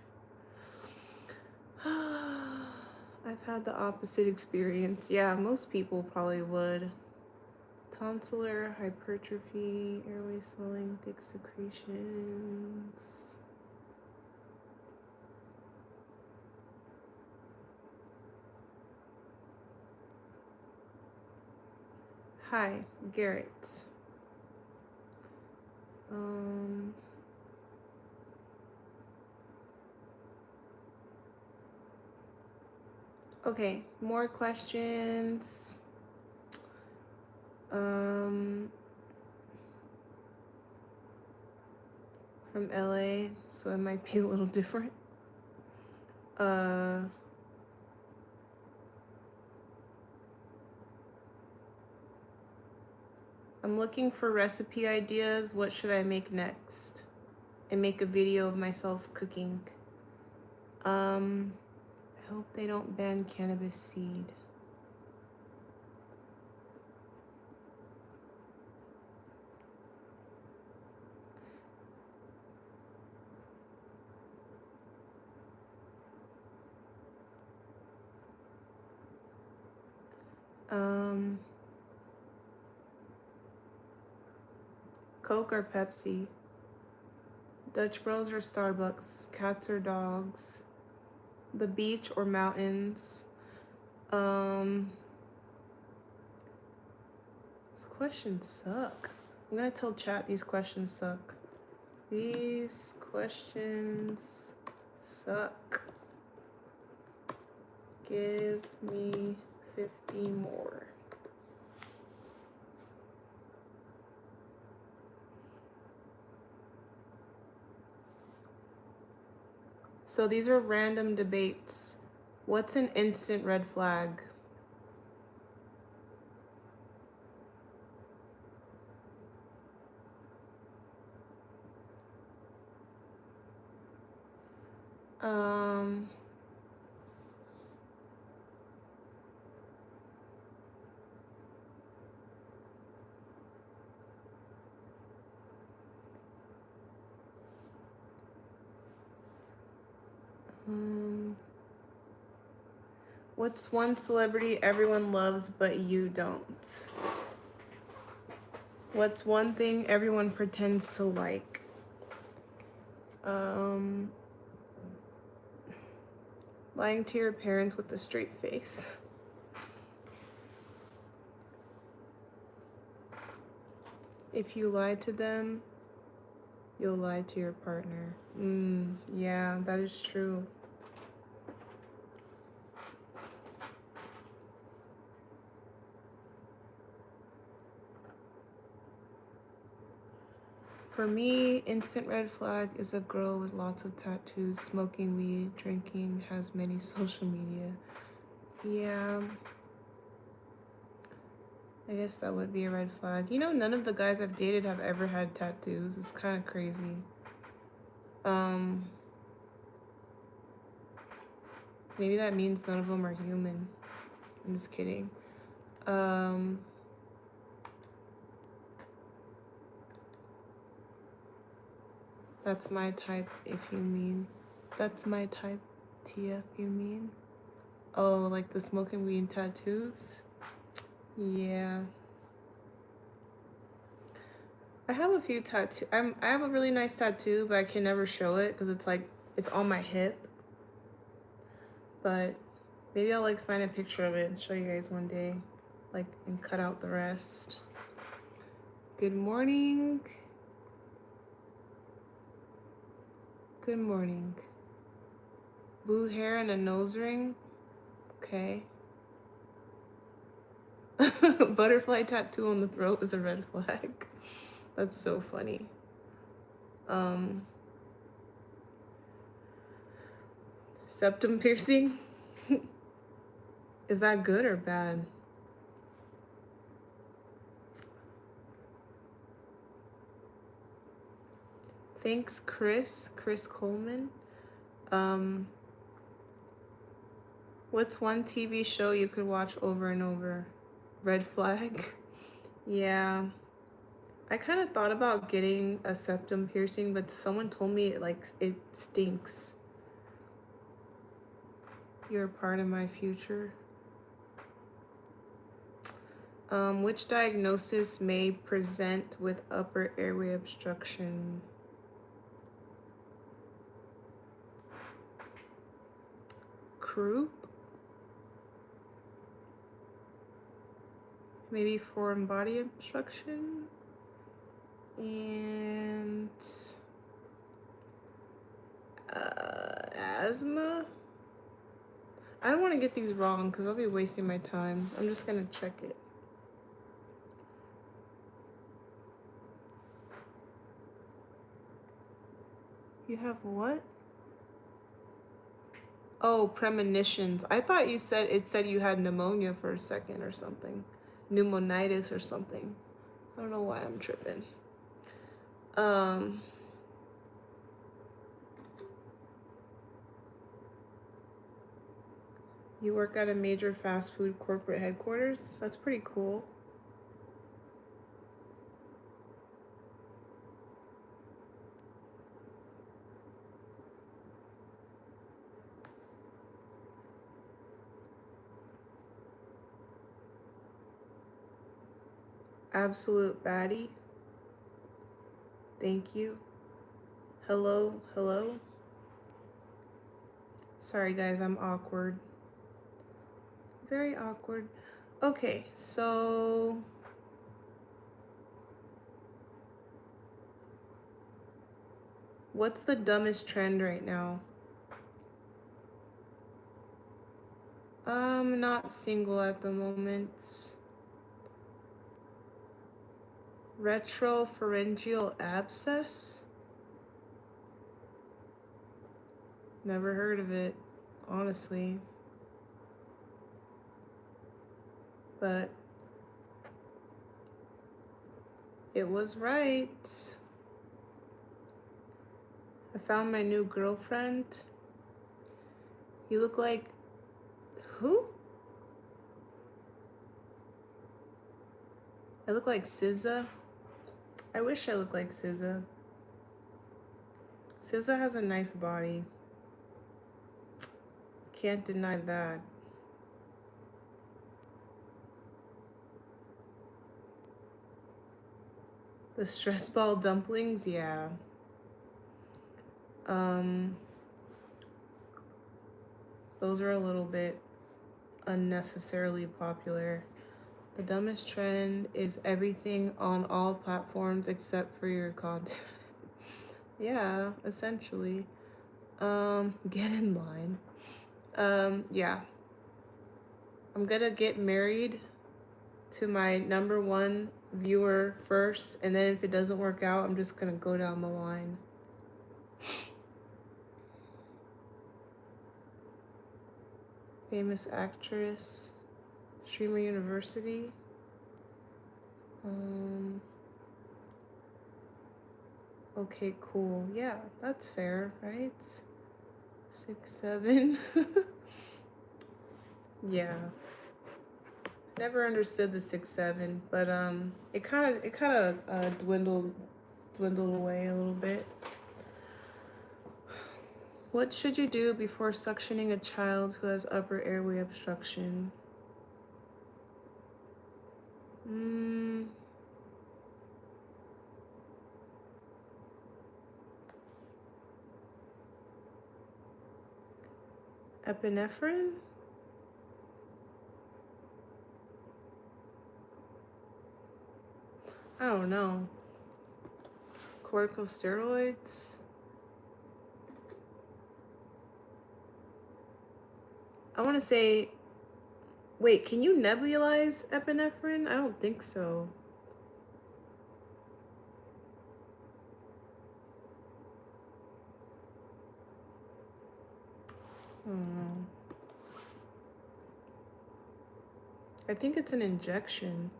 I've had the opposite experience. Yeah, most people probably would. Tonsillar hypertrophy, airway swelling, thick secretions. Hi, Garrett. Okay, more questions. From LA, so it might be a little different. I'm looking for recipe ideas. What should I make next? And make a video of myself cooking. I hope they don't ban cannabis seed. Coke or Pepsi? Dutch Bros or Starbucks? Cats or dogs? The beach or mountains? These questions suck. I'm gonna tell chat these questions suck. These questions suck. Give me 50 more. So these are random debates. What's an instant red flag? What's one celebrity everyone loves but you don't? What's one thing everyone pretends to like? Lying to your parents with a straight face. If you lie to them, you'll lie to your partner. Yeah, that is true. For me, instant red flag is a girl with lots of tattoos, smoking weed, drinking, has many social media. Yeah. I guess that would be a red flag. You know, none of the guys I've dated have ever had tattoos. It's kind of crazy. Maybe that means none of them are human. I'm just kidding. That's my type, if you mean. That's my type, TF, you mean? Oh, like the smoking weed and tattoos? Yeah. I have a few tattoos. I have a really nice tattoo, but I can never show it because it's like, it's on my hip. But maybe I'll like find a picture of it and show you guys one day. Like, and cut out the rest. Good morning. Good morning. Blue hair and a nose ring. Okay. Butterfly tattoo on the throat is a red flag. That's so funny. Septum piercing. Is that good or bad? Thanks, Chris Coleman. What's one TV show you could watch over and over? Red Flag. Yeah. I kind of thought about getting a septum piercing, but someone told me it stinks. You're a part of my future. Which diagnosis may present with upper airway obstruction? Croup? Maybe foreign body obstruction? And asthma? I don't want to get these wrong because I'll be wasting my time. I'm just going to check it. You have what? Oh, premonitions. I thought it said you had pneumonia for a second or something. Pneumonitis or something. I don't know why I'm tripping. You work at a major fast food corporate headquarters? That's pretty cool. Absolute baddie. Thank you. Hello. Sorry guys, I'm awkward. Very awkward. Okay, so what's the dumbest trend right now? I'm not single at the moment. Retropharyngeal abscess? Never heard of it, honestly. But it was right. I found my new girlfriend. You look like... Who? I look like SZA. I wish I looked like SZA. SZA has a nice body. Can't deny that. The stress ball dumplings, yeah. Those are a little bit unnecessarily popular. The dumbest trend is everything on all platforms except for your content. Yeah, essentially. Get in line. Yeah. I'm gonna get married to my #1 viewer first, and then if it doesn't work out, I'm just gonna go down the line. Famous actress, Streamer University. Okay, cool. Yeah, that's fair, right? 6'7". Yeah. Never understood the 6'7", but it kind of dwindled away a little bit. What should you do before suctioning a child who has upper airway obstruction? Epinephrine? I don't know. Corticosteroids? I want to say, wait, can you nebulize epinephrine? I don't think so. I don't know. I think it's an injection.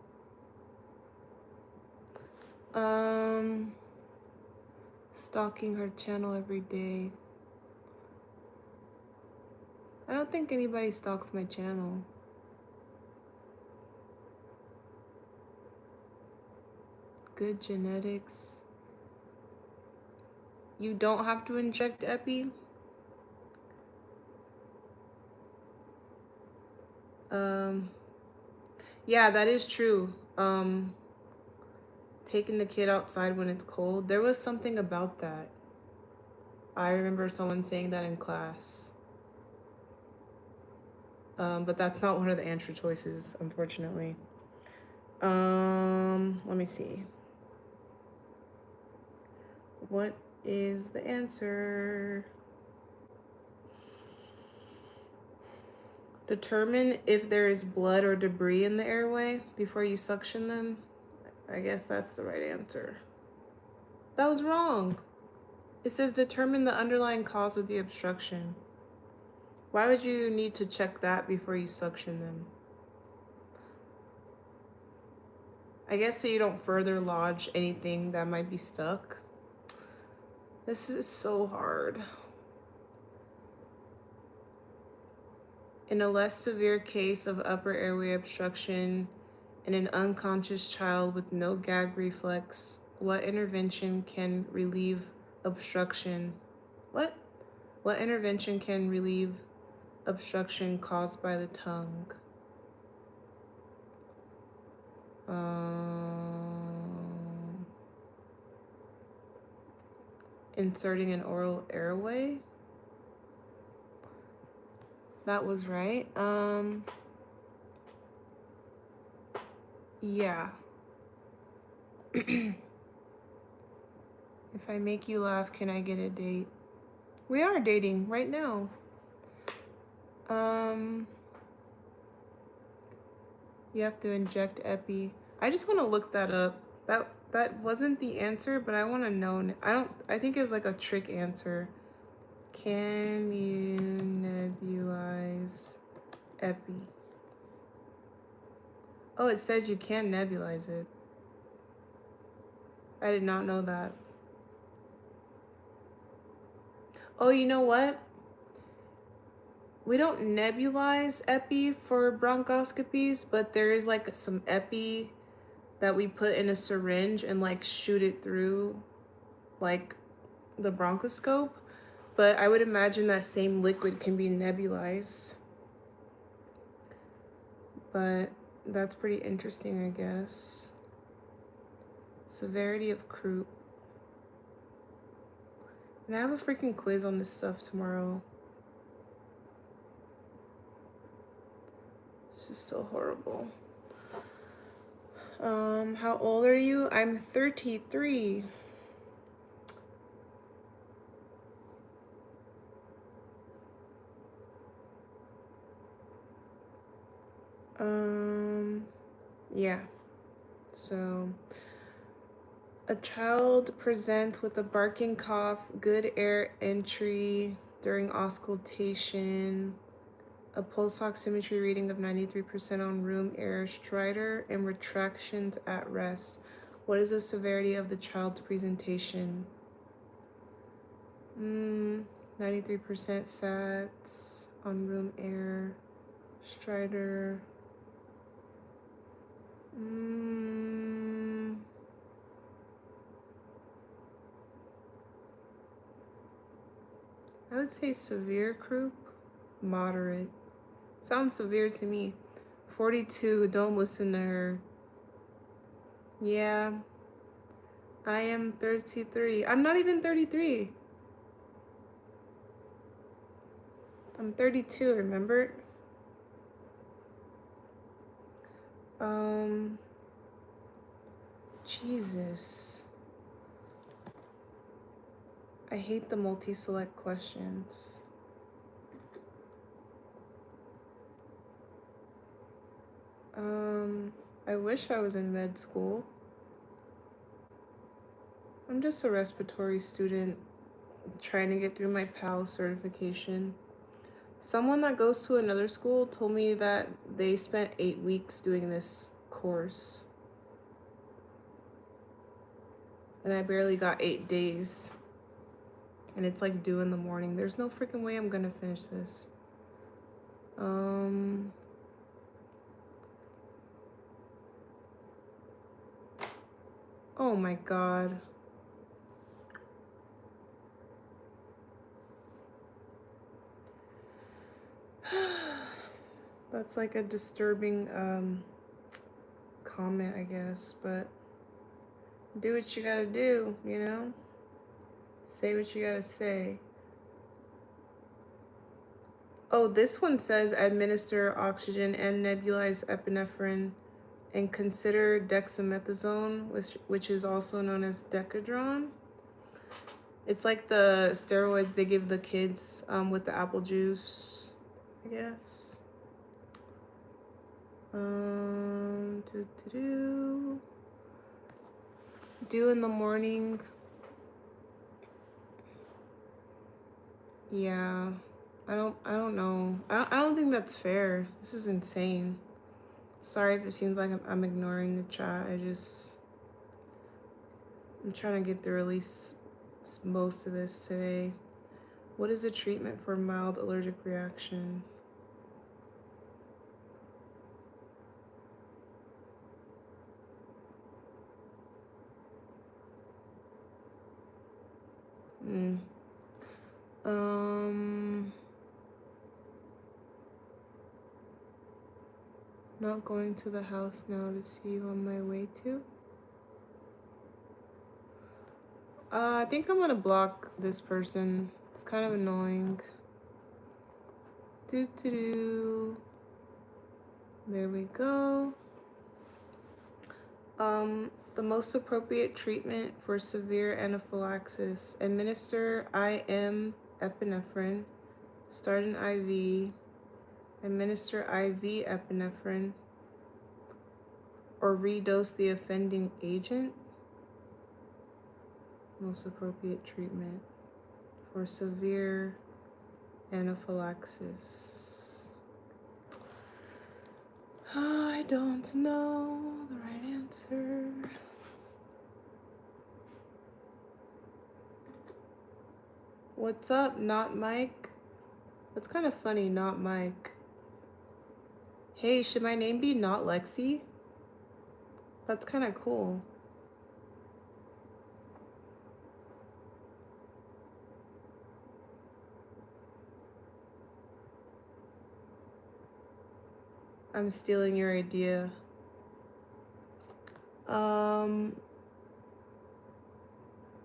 Stalking her channel every day. I don't think anybody stalks my channel. Good genetics. You don't have to inject epi. Yeah, that is true. Taking the kid outside when it's cold. There was something about that. I remember someone saying that in class. But that's not one of the answer choices, unfortunately. Let me see. What is the answer? Determine if there is blood or debris in the airway before you suction them. I guess that's the right answer. That was wrong. It says determine the underlying cause of the obstruction. Why would you need to check that before you suction them? I guess so you don't further lodge anything that might be stuck. This is so hard. In a less severe case of upper airway obstruction in an unconscious child with no gag reflex, what intervention can relieve obstruction? What? What intervention can relieve obstruction caused by the tongue? Inserting an oral airway? That was right. Yeah. If I make you laugh, can I get a date? We are dating right now. You have to inject epi. I just want to look that up. That wasn't the answer, but I want to know. I think it was like a trick answer. Can you nebulize epi? Oh, it says you can nebulize it. I did not know that. Oh, you know what? We don't nebulize epi for bronchoscopies, but there is like some epi that we put in a syringe and like shoot it through like the bronchoscope. But I would imagine that same liquid can be nebulized. But that's pretty interesting, I guess. Severity of croup. And I have a freaking quiz on this stuff tomorrow. It's just so horrible. How old are you? I'm 33. Yeah. So, a child presents with a barking cough, good air entry during auscultation, a pulse oximetry reading of 93% on room air stridor, and retractions at rest. What is the severity of the child's presentation? 93% SATs on room air stridor. I would say severe croup, moderate. Sounds severe to me. 42, don't listen to her. Yeah, I am 33. I'm not even 33. I'm 32, remember? Jesus. I hate the multi-select questions. I wish I was in med school. I'm just a respiratory student trying to get through my PAL certification. Someone that goes to another school told me that they spent 8 weeks doing this course. And I barely got 8 days. And it's like due in the morning. There's no freaking way I'm gonna finish this. Oh my god. That's like a disturbing comment, I guess, but do what you gotta do, you know? Say what you gotta say. Oh, this one says administer oxygen and nebulize epinephrine and consider dexamethasone, which is also known as Decadron. It's like the steroids they give the kids with the apple juice, I guess. Do in the morning. Yeah, I don't know. I don't think that's fair. This is insane. Sorry if it seems like I'm ignoring the chat. I'm trying to get through at least most of this today. What is the treatment for mild allergic reaction? Not going to the house now to see you on my way to. I think I'm gonna block this person. It's kind of annoying. There we go. The most appropriate treatment for severe anaphylaxis. Administer IM epinephrine. Start an IV. Administer IV epinephrine. Or redose the offending agent. Most appropriate treatment for severe anaphylaxis. I don't know the right answer. What's up, not Mike? That's kind of funny, not Mike. Hey, should my name be not Lexi? That's kind of cool. I'm stealing your idea.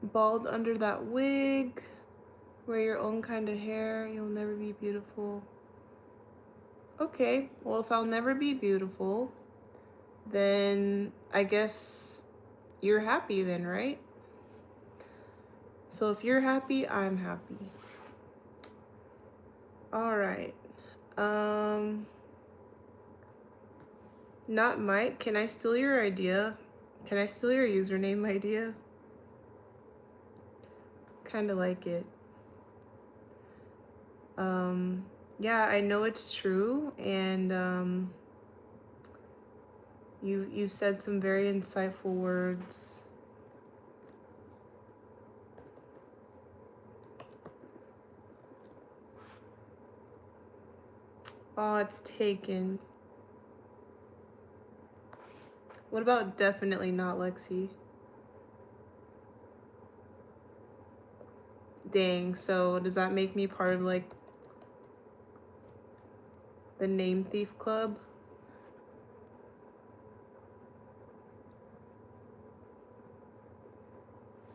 Bald under that wig. Wear your own kind of hair. You'll never be beautiful. Okay, well, if I'll never be beautiful, then I guess you're happy then, right? So if you're happy, I'm happy. All right. Not Mike. Can I steal your idea? Can I steal your username idea? Kind of like it. Yeah, I know it's true, and you've said some very insightful words. Oh, it's taken. What about definitely not Lexi? Dang, so does that make me part of like the name thief club?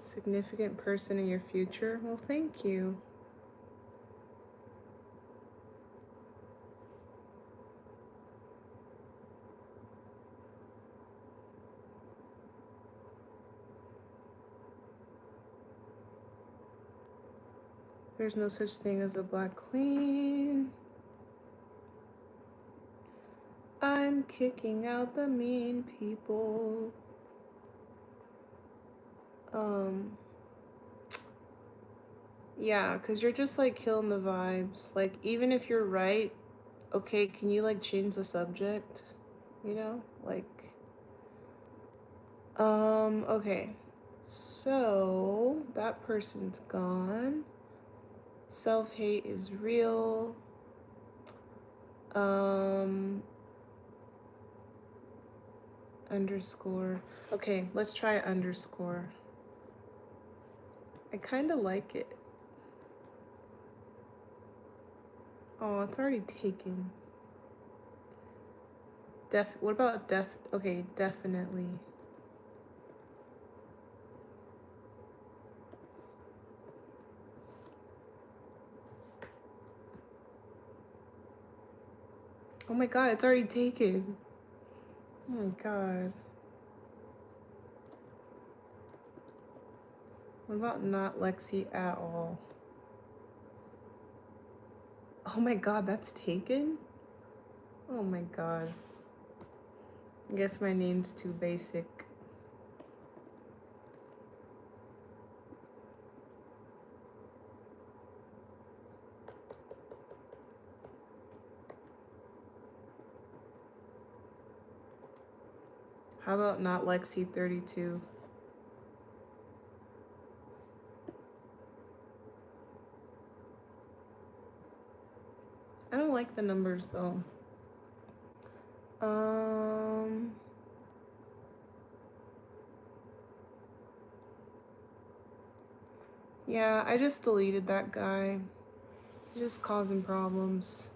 Significant person in your future? Well, thank you. There's no such thing as a black queen. I'm kicking out the mean people. Yeah, because you're just like killing the vibes. Like, even if you're right, okay, can you like change the subject? You know? Like, okay. So that person's gone. Self-hate is real. Underscore. Okay, let's try underscore. I kind of like it. Oh, it's already taken. What about okay, definitely. Oh my god, it's already taken. Oh my god. What about not Lexi at all? Oh my god, that's taken? Oh my god. I guess my name's too basic. How about not Lexi 32? I don't like the numbers though. Yeah, I just deleted that guy. He's just causing problems.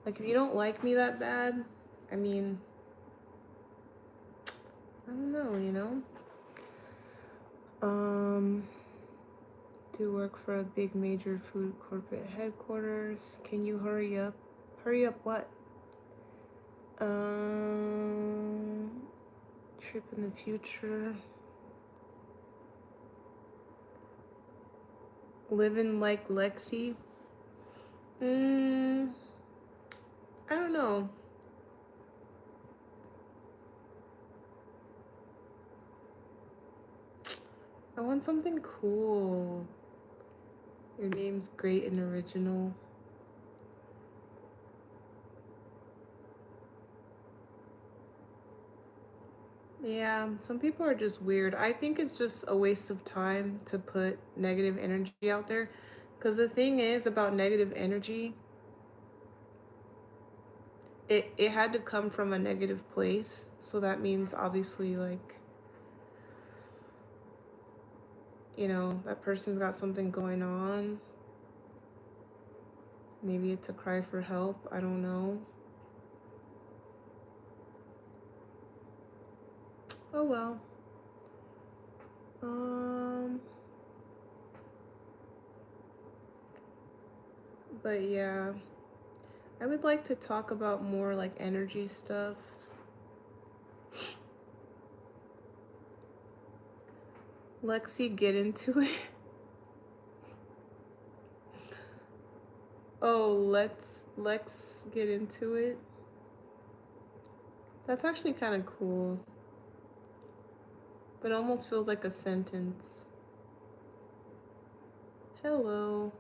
Like, if you don't like me that bad, I mean, I don't know, you know? Do work for a big major food corporate headquarters. Can you hurry up? Hurry up what? Trip in the future. Living like Lexi. I don't know. I want something cool. Your name's great and original. Yeah, some people are just weird. I think it's just a waste of time to put negative energy out there. Because the thing is about negative energy, it had to come from a negative place. So that means obviously, like, you know, that person's got something going on. Maybe it's a cry for help. I don't know. Oh well. But yeah, I would like to talk about more like energy stuff. Lexi, get into it. Oh, let's get into it. That's actually kind of cool. But it almost feels like a sentence. Hello.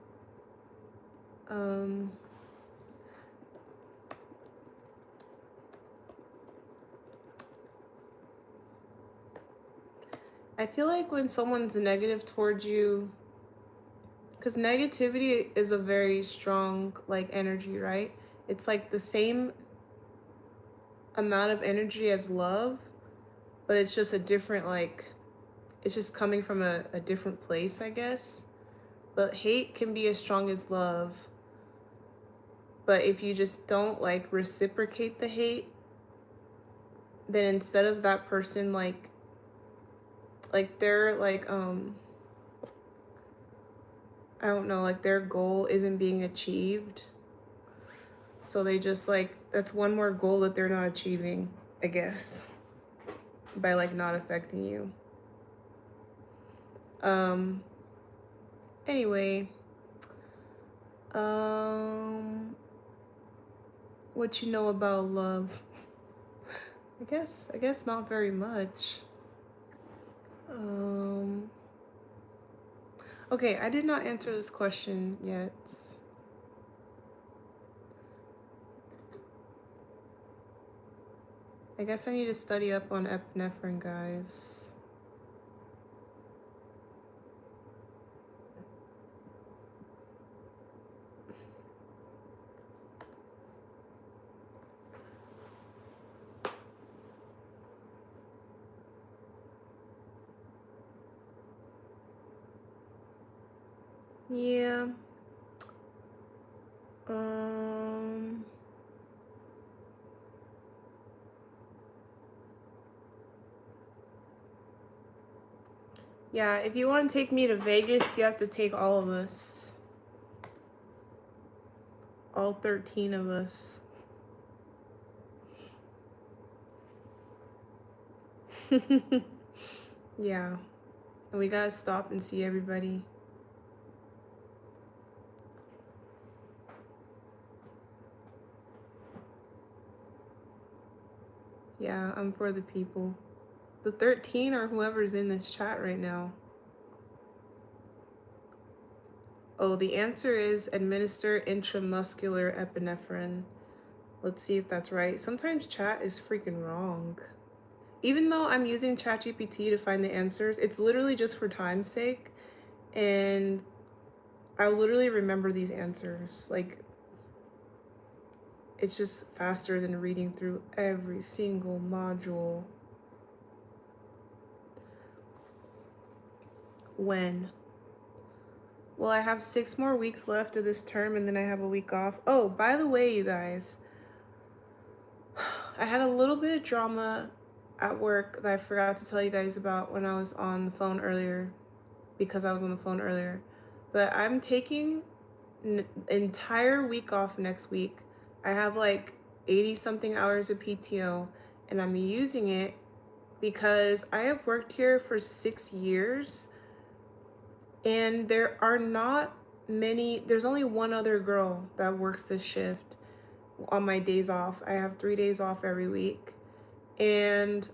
I feel like when someone's negative towards you, because negativity is a very strong like energy, right? It's like the same amount of energy as love, but it's just a different like, it's just coming from a different place, I guess. But hate can be as strong as love. But if you just don't like reciprocate the hate, then instead of that person like they're like I don't know, like their goal isn't being achieved. So they just like, that's one more goal that they're not achieving, I guess, by like not affecting you. Anyway, what you know about love? I guess not very much. Okay, I did not answer this question yet. I guess I need to study up on epinephrine, guys. Yeah. Um... Yeah, if you want to take me to Vegas, you have to take all of us. All 13 of us. Yeah. And we gotta stop and see everybody. Yeah, I'm for the people. The 13 or whoever's in this chat right now. Oh, the answer is administer intramuscular epinephrine. Let's see if that's right. Sometimes chat is freaking wrong. Even though I'm using ChatGPT to find the answers, it's literally just for time's sake. And I literally remember these answers. Like, it's just faster than reading through every single module. When? Well, I have 6 more weeks left of this term and then I have a week off. Oh, by the way, you guys, I had a little bit of drama at work that I forgot to tell you guys about when I was on the phone earlier, because I was on the phone earlier. But I'm taking an entire week off next week. I have like 80 something hours of PTO and I'm using it because I have worked here for 6 years and there are not many, there's only one other girl that works this shift on my days off. I have 3 days off every week. And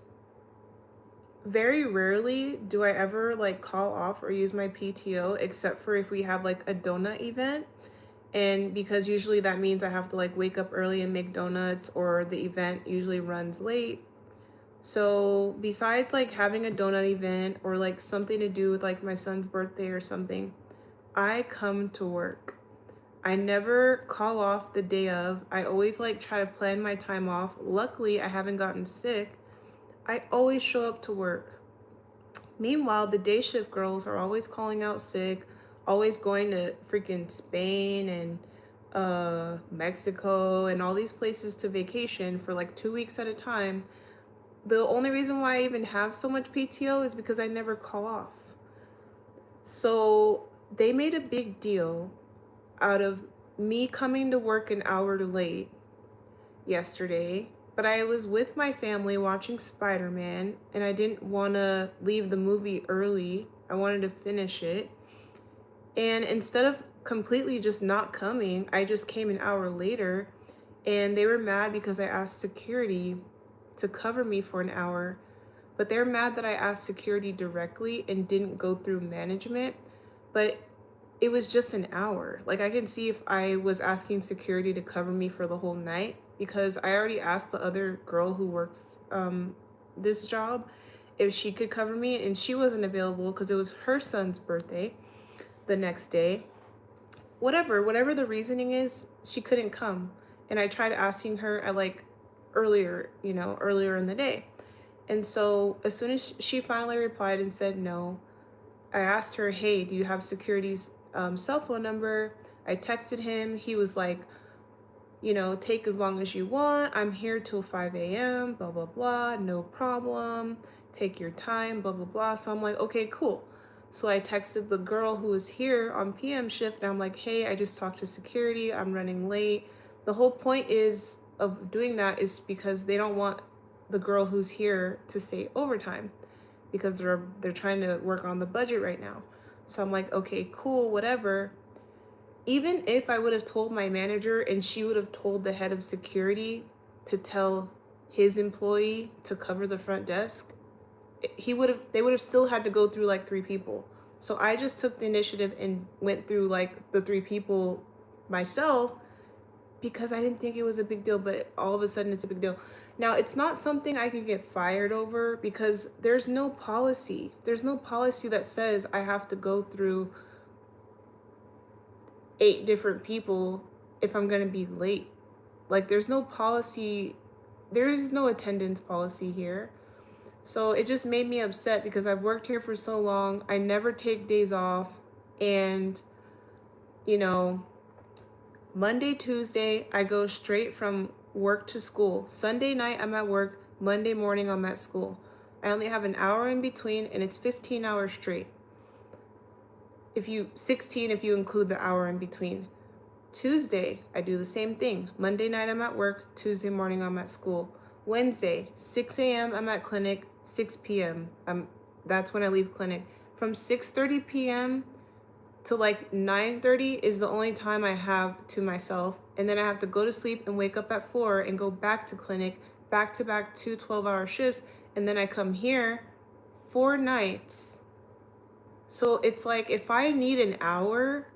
very rarely do I ever like call off or use my PTO except for if we have like a donut event. And because usually that means I have to like wake up early and make donuts, or the event usually runs late. So besides like having a donut event or like something to do with like my son's birthday or something, I come to work. I never call off the day of. I always like try to plan my time off. Luckily, I haven't gotten sick. I always show up to work. Meanwhile, the day shift girls are always calling out sick, always going to freaking Spain and Mexico and all these places to vacation for like 2 weeks at a time. The only reason why I even have so much PTO is because I never call off. So they made a big deal out of me coming to work an hour late yesterday, but I was with my family watching Spider-Man and I didn't want to leave the movie early. I wanted to finish it. And instead of completely just not coming, I just came an hour later and they were mad because I asked security to cover me for an hour. But they're mad that I asked security directly and didn't go through management. But it was just an hour. Like, I can see if I was asking security to cover me for the whole night, because I already asked the other girl who works this job if she could cover me, and she wasn't available because it was her son's birthday the next day. Whatever the reasoning is, she couldn't come. And I tried asking her at like earlier in the day. And so as soon as she finally replied and said no, I asked her, hey, do you have security's cell phone number? I texted him. He was like, take as long as you want. I'm here till 5 a.m., blah, blah, blah. No problem. Take your time, blah, blah, blah. So I'm like, okay, cool. So I texted the girl who was here on PM shift and I'm like, hey, I just talked to security. I'm running late. The whole point of doing that is because they don't want the girl who's here to stay overtime, because they're trying to work on the budget right now. So I'm like, okay, cool, whatever. Even if I would have told my manager and she would have told the head of security to tell his employee to cover the front desk, they would have still had to go through like 3 people. So I just took the initiative and went through like the 3 people myself because I didn't think it was a big deal, but all of a sudden it's a big deal. Now, it's not something I could get fired over because there's no policy. There's no policy that says I have to go through 8 different people if I'm going to be late. Like, there's no policy, there is no attendance policy here. So it just made me upset because I've worked here for so long. I never take days off. And, you know, Monday, Tuesday, I go straight from work to school. Sunday night, I'm at work. Monday morning, I'm at school. I only have an hour in between, and it's 15 hours straight. 16 if you include the hour in between. Tuesday, I do the same thing. Monday night, I'm at work. Tuesday morning, I'm at school. Wednesday, 6 a.m., I'm at clinic. 6 p.m., that's when I leave clinic. From 6:30 p.m. to like 9:30 is the only time I have to myself. And then I have to go to sleep and wake up at 4 and go back to clinic, back to back 2 12-hour shifts. And then I come here 4 nights. So it's like if I need an hour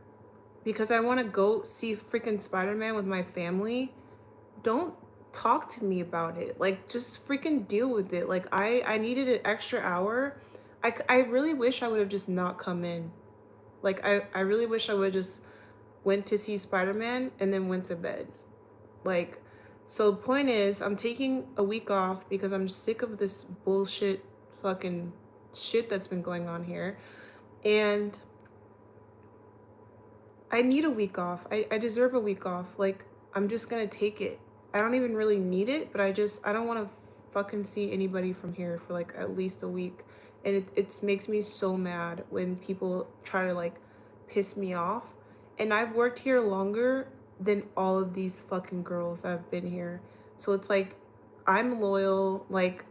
because I want to go see freaking Spider-Man with my family, don't talk to me about it. Like, just freaking deal with it. Like, I needed an extra hour. I really wish I would have just not come in. Like, I really wish I would have just went to see Spider-Man and then went to bed. Like, so the point is, I'm taking a week off because I'm sick of this bullshit fucking shit that's been going on here. And I need a week off. I deserve a week off. Like, I'm just gonna take it. I don't even really need it, but I don't want to fucking see anybody from here for like at least a week. And it makes me so mad when people try to like piss me off. And I've worked here longer than all of these fucking girls that have been here. So it's like, I'm loyal. Like,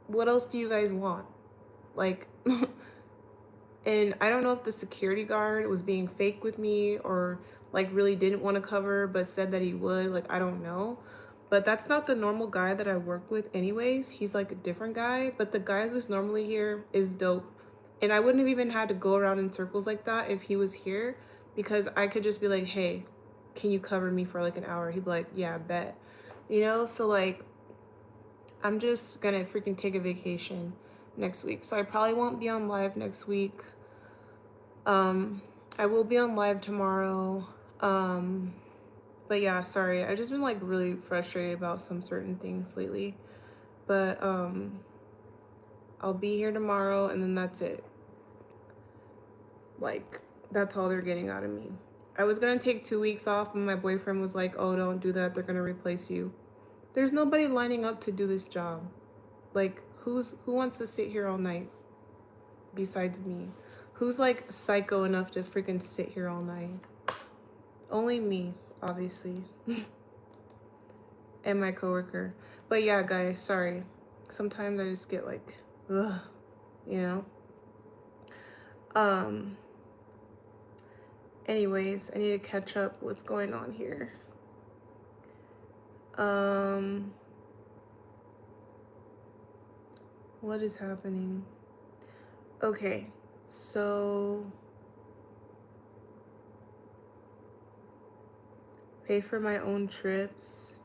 what else do you guys want? Like, and I don't know if the security guard was being fake with me or like really didn't want to cover but said that he would. Like, I don't know. But that's not the normal guy that I work with anyways. He's like a different guy. But the guy who's normally here is dope. And I wouldn't have even had to go around in circles like that if he was here, because I could just be like, hey, can you cover me for like an hour? He'd be like, yeah, bet. You know, so like, I'm just gonna freaking take a vacation next week. So I probably won't be on live next week. I will be on live tomorrow. But yeah, sorry. I've just been like really frustrated about some certain things lately. But I'll be here tomorrow and then that's it. Like, that's all they're getting out of me. I was gonna take 2 weeks off, but my boyfriend was like, oh, don't do that. They're gonna replace you. There's nobody lining up to do this job. Like, who wants to sit here all night besides me? Who's like psycho enough to freaking sit here all night? Only me, obviously. And my coworker. But yeah, guys, sorry. Sometimes I just get like, ugh, you know? Anyways, I need to catch up what's going on here. What is happening? Okay, so pay for my own trips.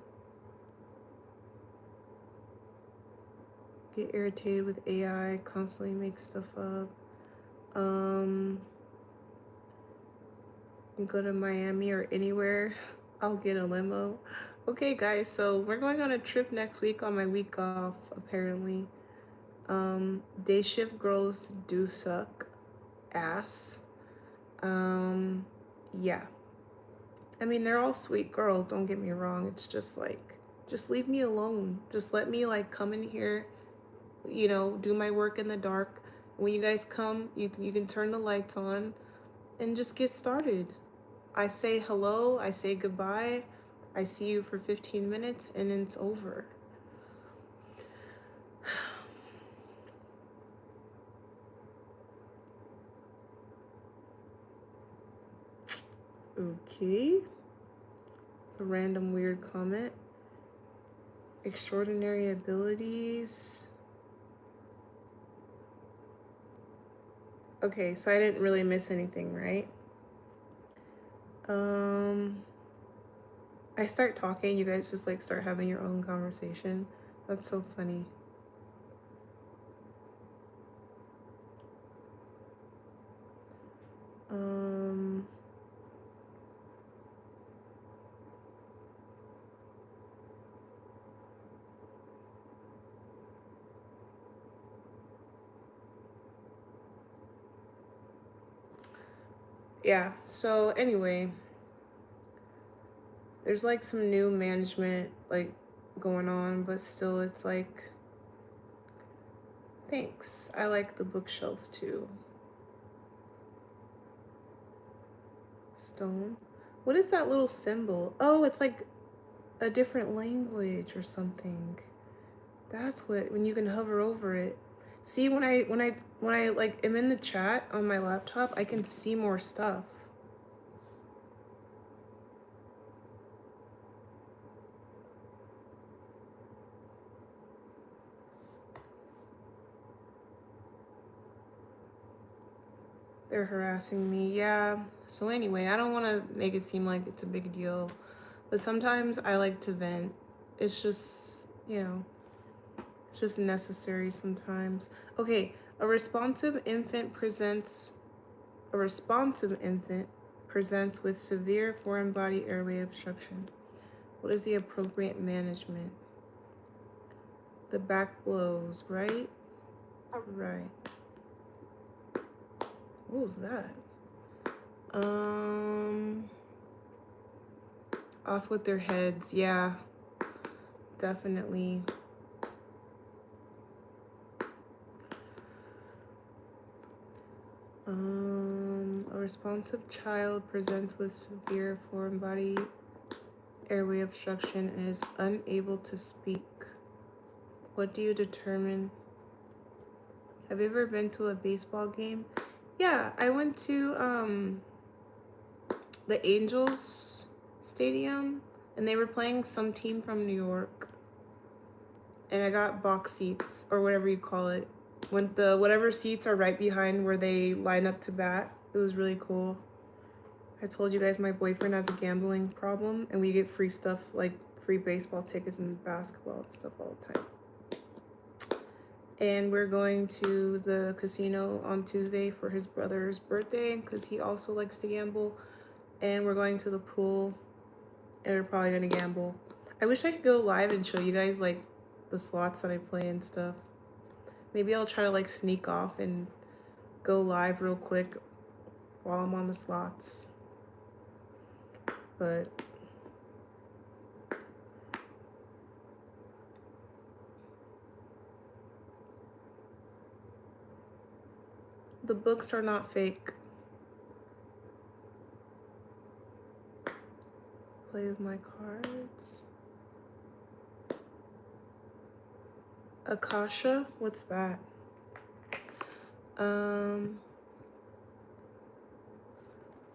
Get irritated with AI, constantly make stuff up. Go to Miami or anywhere. I'll get a limo. Okay, guys, so we're going on a trip next week on my week off, apparently. Day shift girls do suck ass. Yeah. I mean, they're all sweet girls, don't get me wrong. It's just like, just leave me alone. Just let me like come in here, you know, do my work in the dark. When you guys come, you can turn the lights on and just get started. I say hello, I say goodbye, I see you for 15 minutes, and it's over. Okay. It's a random weird comment. Extraordinary abilities. Okay, so I didn't really miss anything, right? I start talking, you guys just like start having your own conversation. That's so funny. Yeah, so anyway, there's like some new management like going on, but still it's like, thanks. I like the bookshelf too. Stone. What is that little symbol? Oh, it's like a different language or something. That's what, when you can hover over it. See, when I like am in the chat on my laptop, I can see more stuff. They're harassing me. Yeah. So anyway, I don't want to make it seem like it's a big deal, but sometimes I like to vent. It's just, it's just necessary sometimes. Okay, a responsive infant presents with severe foreign body airway obstruction. What is the appropriate management? The back blows, right? Right. What was that? Off with their heads. Yeah, definitely. A responsive child presents with severe foreign body airway obstruction and is unable to speak. What do you determine? Have you ever been to a baseball game? Yeah, I went to the Angels Stadium, and they were playing some team from New York, and I got box seats, or whatever you call it, when the whatever seats are right behind where they line up to bat. It was really cool. I told you guys my boyfriend has a gambling problem, and we get free stuff like free baseball tickets and basketball and stuff all the time. And we're going to the casino on Tuesday for his brother's birthday because he also likes to gamble. And we're going to the pool, and we're probably gonna gamble. I wish I could go live and show you guys like the slots that I play and stuff. Maybe I'll try to like sneak off and go live real quick while I'm on the slots. But the books are not fake. Play with my cards. Akasha? What's that?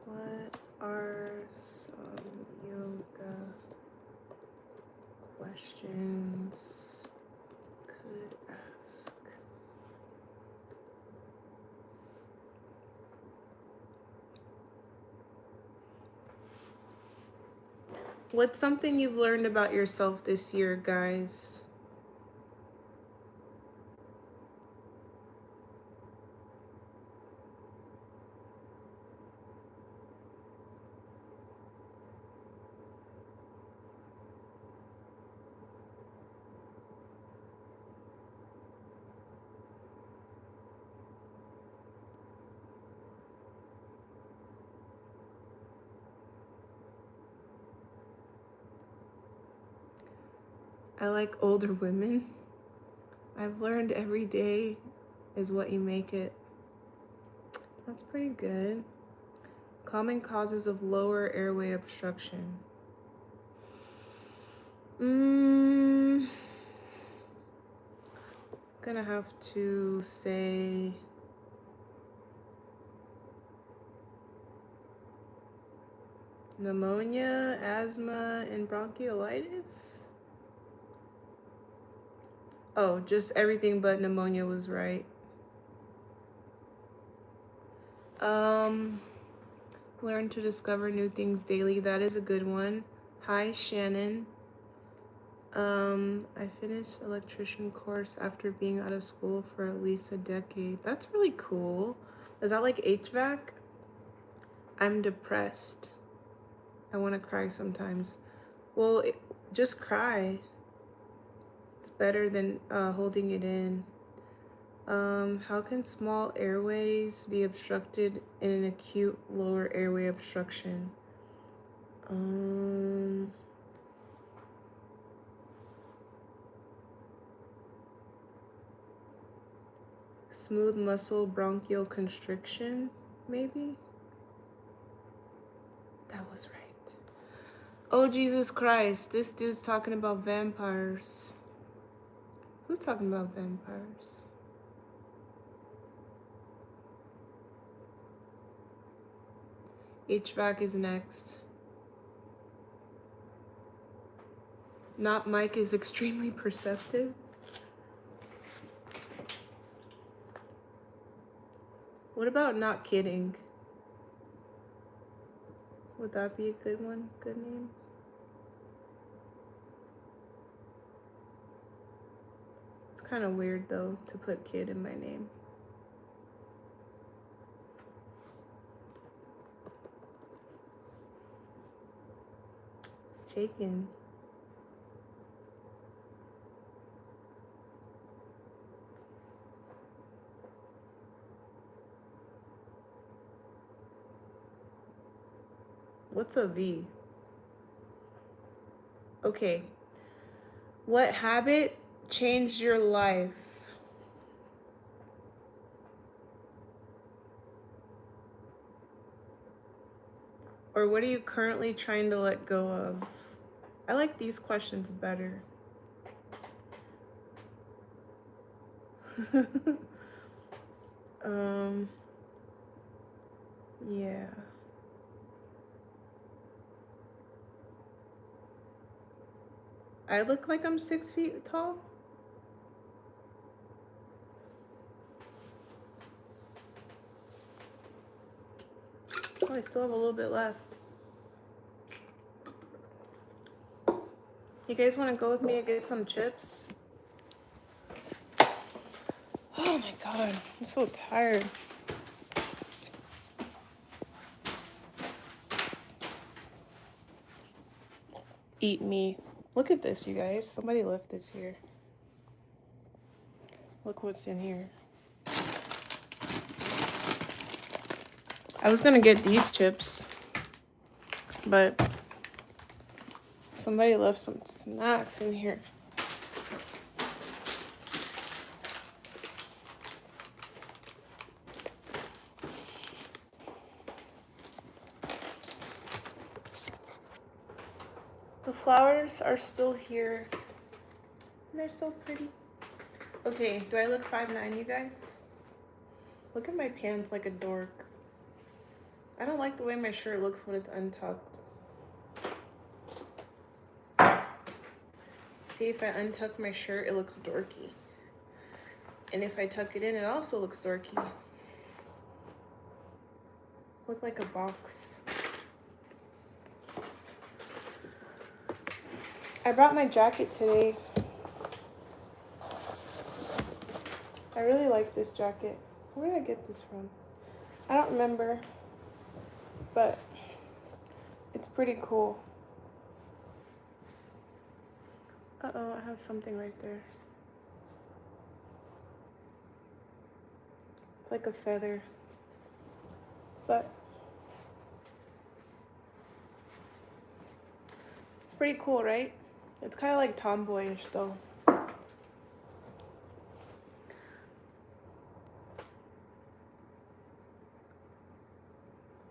What are some yoga questions could ask? What's something you've learned about yourself this year, guys? I like older women. I've learned every day is what you make it. That's pretty good. Common causes of lower airway obstruction. Gonna have to say pneumonia, asthma, and bronchiolitis. Oh, just everything but pneumonia was right. Learn to discover new things daily. That is a good one. Hi, Shannon. I finished electrician course after being out of school for at least a decade. That's really cool. Is that like HVAC? I'm depressed. I want to cry sometimes. Well, just cry. It's better than holding it in. How can small airways be obstructed in an acute lower airway obstruction? Smooth muscle bronchial constriction, maybe? That was right. Oh, Jesus Christ. This dude's talking about vampires. Who's talking about vampires? HVAC is next. Not Mike is extremely perceptive. What about not kidding? Would that be a good one? Good name? It's kind of weird though to put kid in my name. It's taken. What's a V? Okay. What habit changed your life? Or what are you currently trying to let go of? I like these questions better. Yeah. I look like I'm 6 feet tall. Oh, I still have a little bit left. You guys want to go with me and get some chips? Oh my god, I'm so tired. Eat me. Look at this, you guys. Somebody left this here. Look what's in here. I was gonna get these chips, but somebody left some snacks in here. The flowers are still here. They're so pretty. Okay, do I look 5'9", you guys? Look at my pants like a dork. I don't like the way my shirt looks when it's untucked. See, if I untuck my shirt, it looks dorky. And if I tuck it in, it also looks dorky. Look like a box. I brought my jacket today. I really like this jacket. Where did I get this from? I don't remember, but it's pretty cool. Uh-oh, I have something right there. It's like a feather. But it's pretty cool, right? It's kind of like tomboyish though.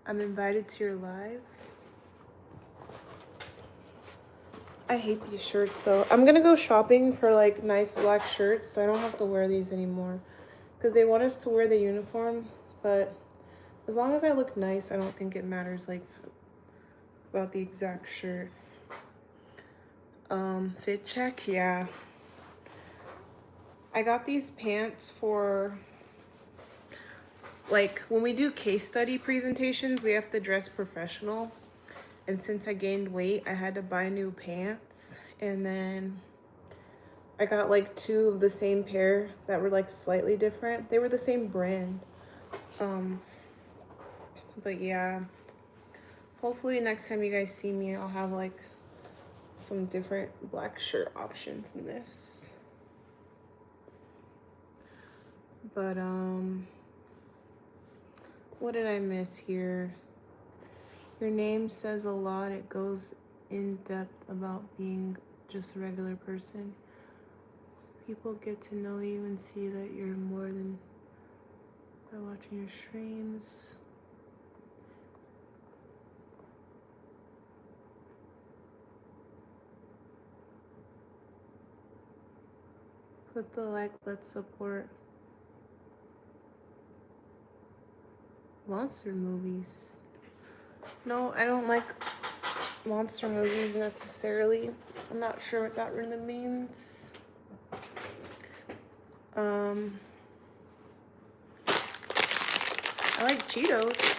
I'm invited to your live. I hate these shirts though. I'm gonna go shopping for like nice black shirts so I don't have to wear these anymore. Because they want us to wear the uniform, but as long as I look nice, I don't think it matters like about the exact shirt. Fit check, yeah. I got these pants for like when we do case study presentations, we have to dress professional. And since I gained weight, I had to buy new pants. And then I got like 2 of the same pair that were like slightly different. They were the same brand. But yeah, hopefully next time you guys see me, I'll have like some different black shirt options in this. But what did I miss here? Your name says a lot. It goes in depth about being just a regular person. People get to know you and see that you're more than by watching your streams. Put the like, let's support monster movies. No, I don't like monster movies necessarily. I'm not sure what that really means. I like Cheetos.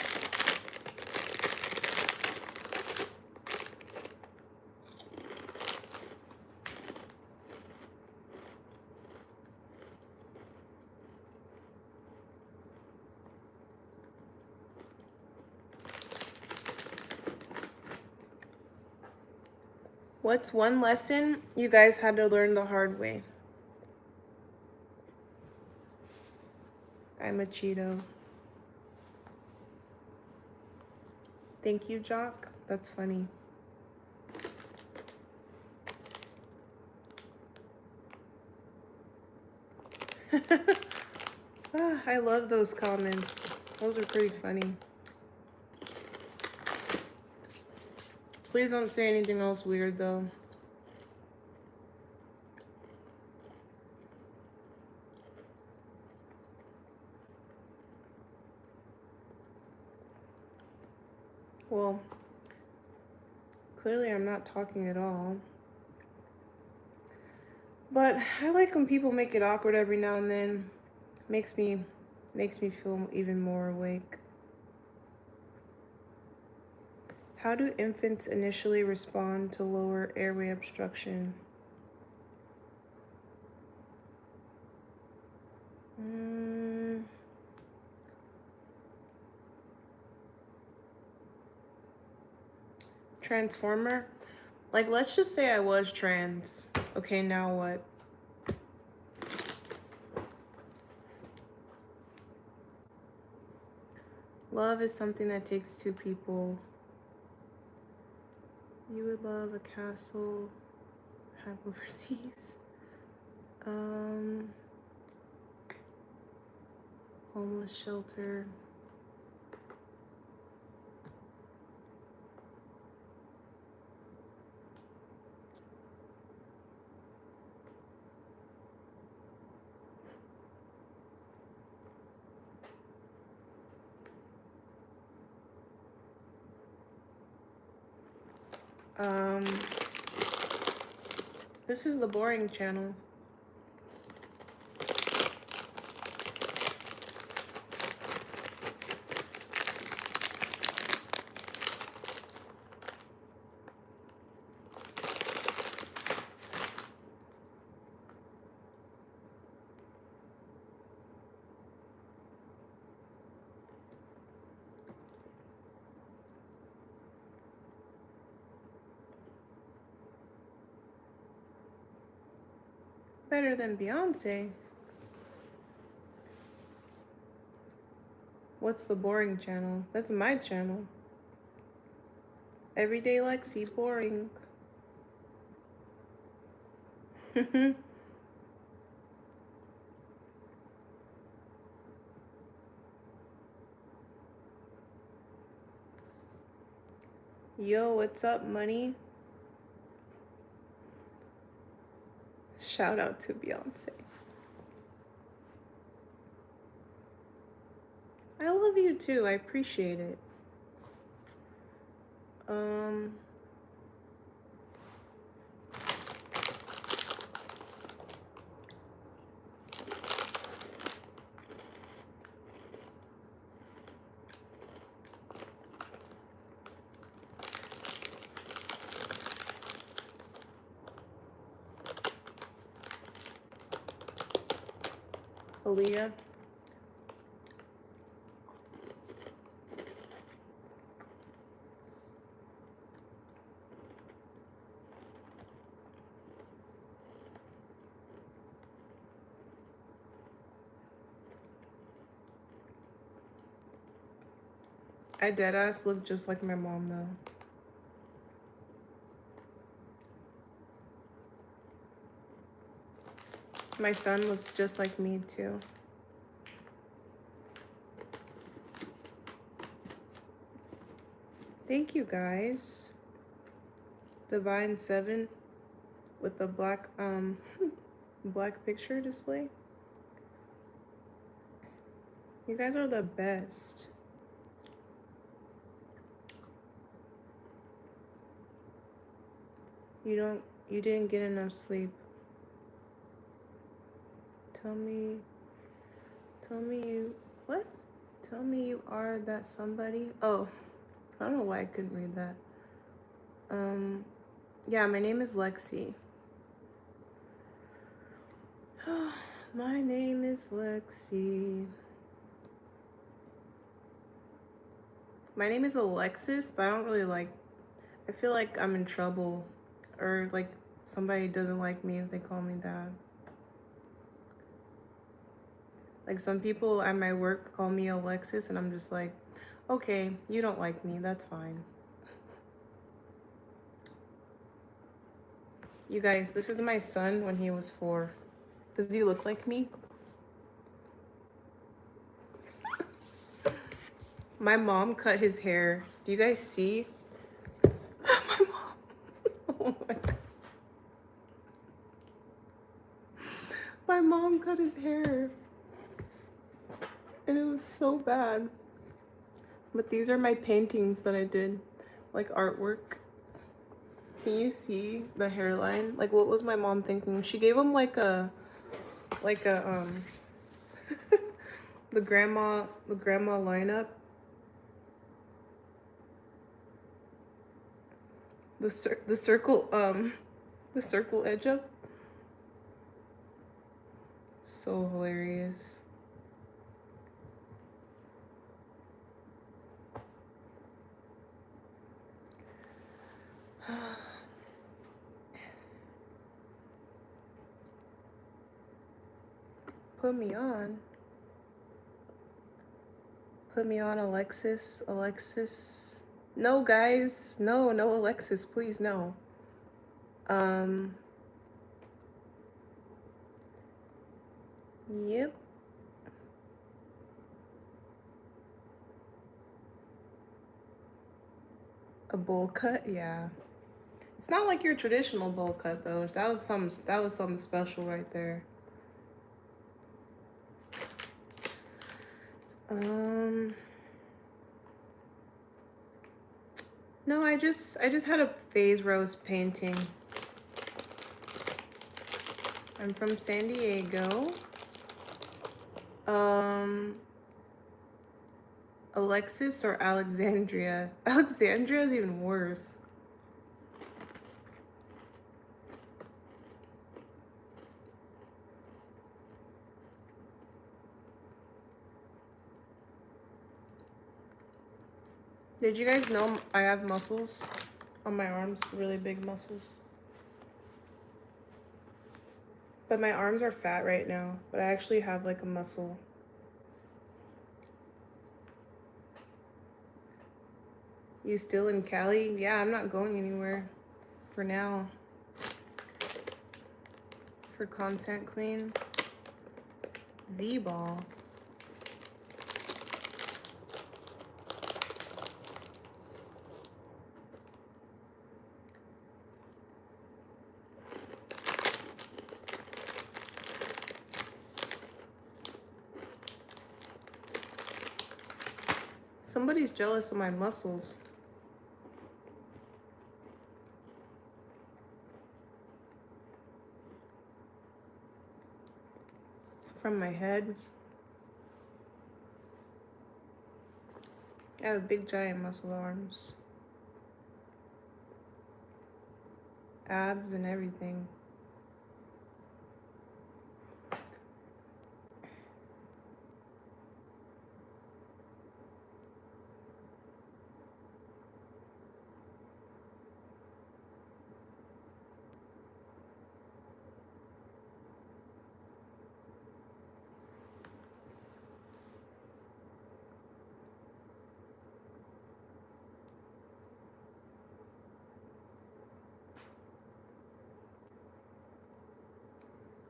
What's one lesson you guys had to learn the hard way? I'm a Cheeto. Thank you, Jock. That's funny. I love those comments. Those are pretty funny. Please don't say anything else weird, though. Well, clearly I'm not talking at all. But I like when people make it awkward every now and then. Makes me feel even more awake. How do infants initially respond to lower airway obstruction? Transformer? Like, let's just say I was trans. Okay, now what? Love is something that takes 2 people. You would love a castle have overseas. Homeless shelter. This is the boring channel. Better than Beyonce. What's the boring channel? That's my channel. Everyday Lexi, boring. Yo, what's up, money? Shout out to Beyonce. I love you too. I appreciate it. Aaliyah. I deadass look just like my mom though. My son looks just like me too. Thank you guys. Divine 7 with the black black picture display. You guys are the best. You didn't get enough sleep. Tell me you, what? Tell me you are that somebody. Oh, I don't know why I couldn't read that. Yeah, my name is Lexi. My name is Lexi. My name is Alexis, but I don't really like, I feel like I'm in trouble or like somebody doesn't like me if they call me that. Like some people at my work call me Alexis and I'm just like, okay, you don't like me, that's fine. You guys, this is my son when he was 4. Does he look like me? My mom cut his hair. Do you guys see? My mom. Oh my God. My mom cut his hair. And it was so bad. But these are my paintings that I did, like artwork. Can you see the hairline? Like, what was my mom thinking? She gave him like a the grandma lineup. The circle edge up. So hilarious. Put me on. Put me on, Alexis. Alexis. No, guys. No, Alexis, please, no. Yep. A bowl cut, yeah. It's not like your traditional bowl cut though. That was something special right there. No, I just had a phase where I was painting. I'm from San Diego. Alexis or Alexandria? Alexandria is even worse. Did you guys know I have muscles on my arms? Really big muscles. But my arms are fat right now. But I actually have like a muscle. You still in Cali? Yeah, I'm not going anywhere for now. For content queen. The ball. Somebody's jealous of my muscles. From my head. I have big giant muscle arms. Abs and everything.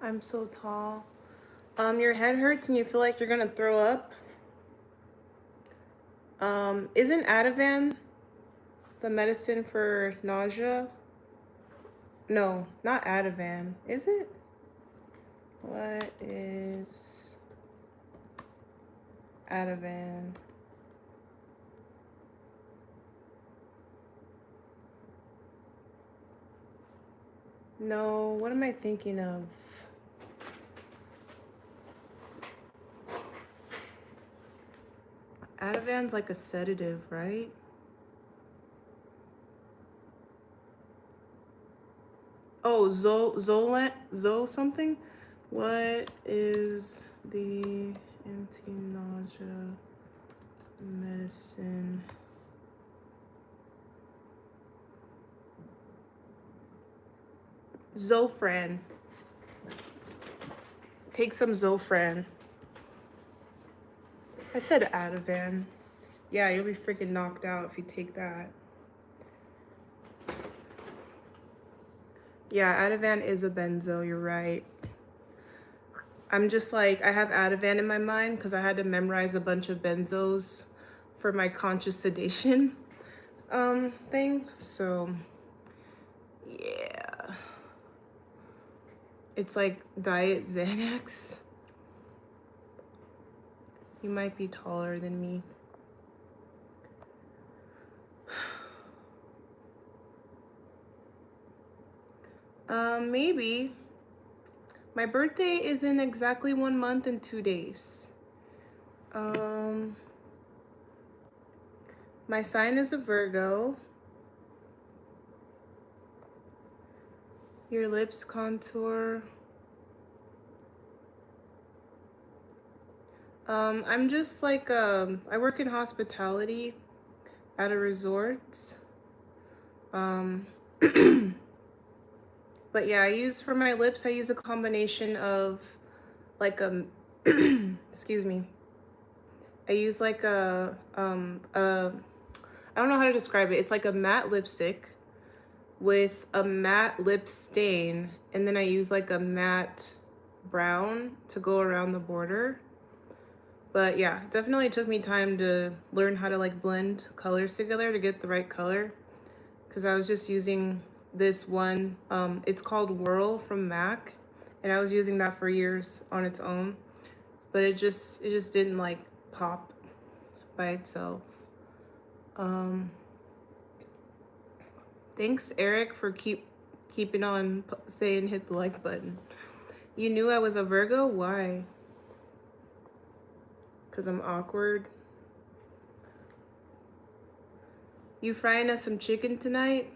I'm so tall. Your head hurts and you feel like you're gonna throw up. Isn't Ativan the medicine for nausea? No, not Ativan. Is it? What is Ativan? No, what am I thinking of? Ativan's like a sedative, right? Oh, Zo something? What is the anti-nausea medicine? Zofran. Take some Zofran. I said Ativan. Yeah, you'll be freaking knocked out if you take that. Yeah, Ativan is a benzo, you're right. I'm just like, I have Ativan in my mind because I had to memorize a bunch of benzos for my conscious sedation thing. So, yeah. It's like Diet Xanax. You might be taller than me. Maybe. My birthday is in exactly 1 month and 2 days. My sign is a Virgo. Your lips contour. I'm just like, I work in hospitality at a resort. But yeah, for my lips, I use a combination of like excuse me. I use like I don't know how to describe it. It's like a matte lipstick with a matte lip stain, and then I use like a matte brown to go around the border. But yeah, definitely took me time to learn how to like blend colors together to get the right color, because I was just using this one. It's called Whirl from MAC, and I was using that for years on its own, but it just didn't like pop by itself. Thanks, Eric, for keeping on saying hit the like button. You knew I was a Virgo? Why? Because I'm awkward. You frying us some chicken tonight?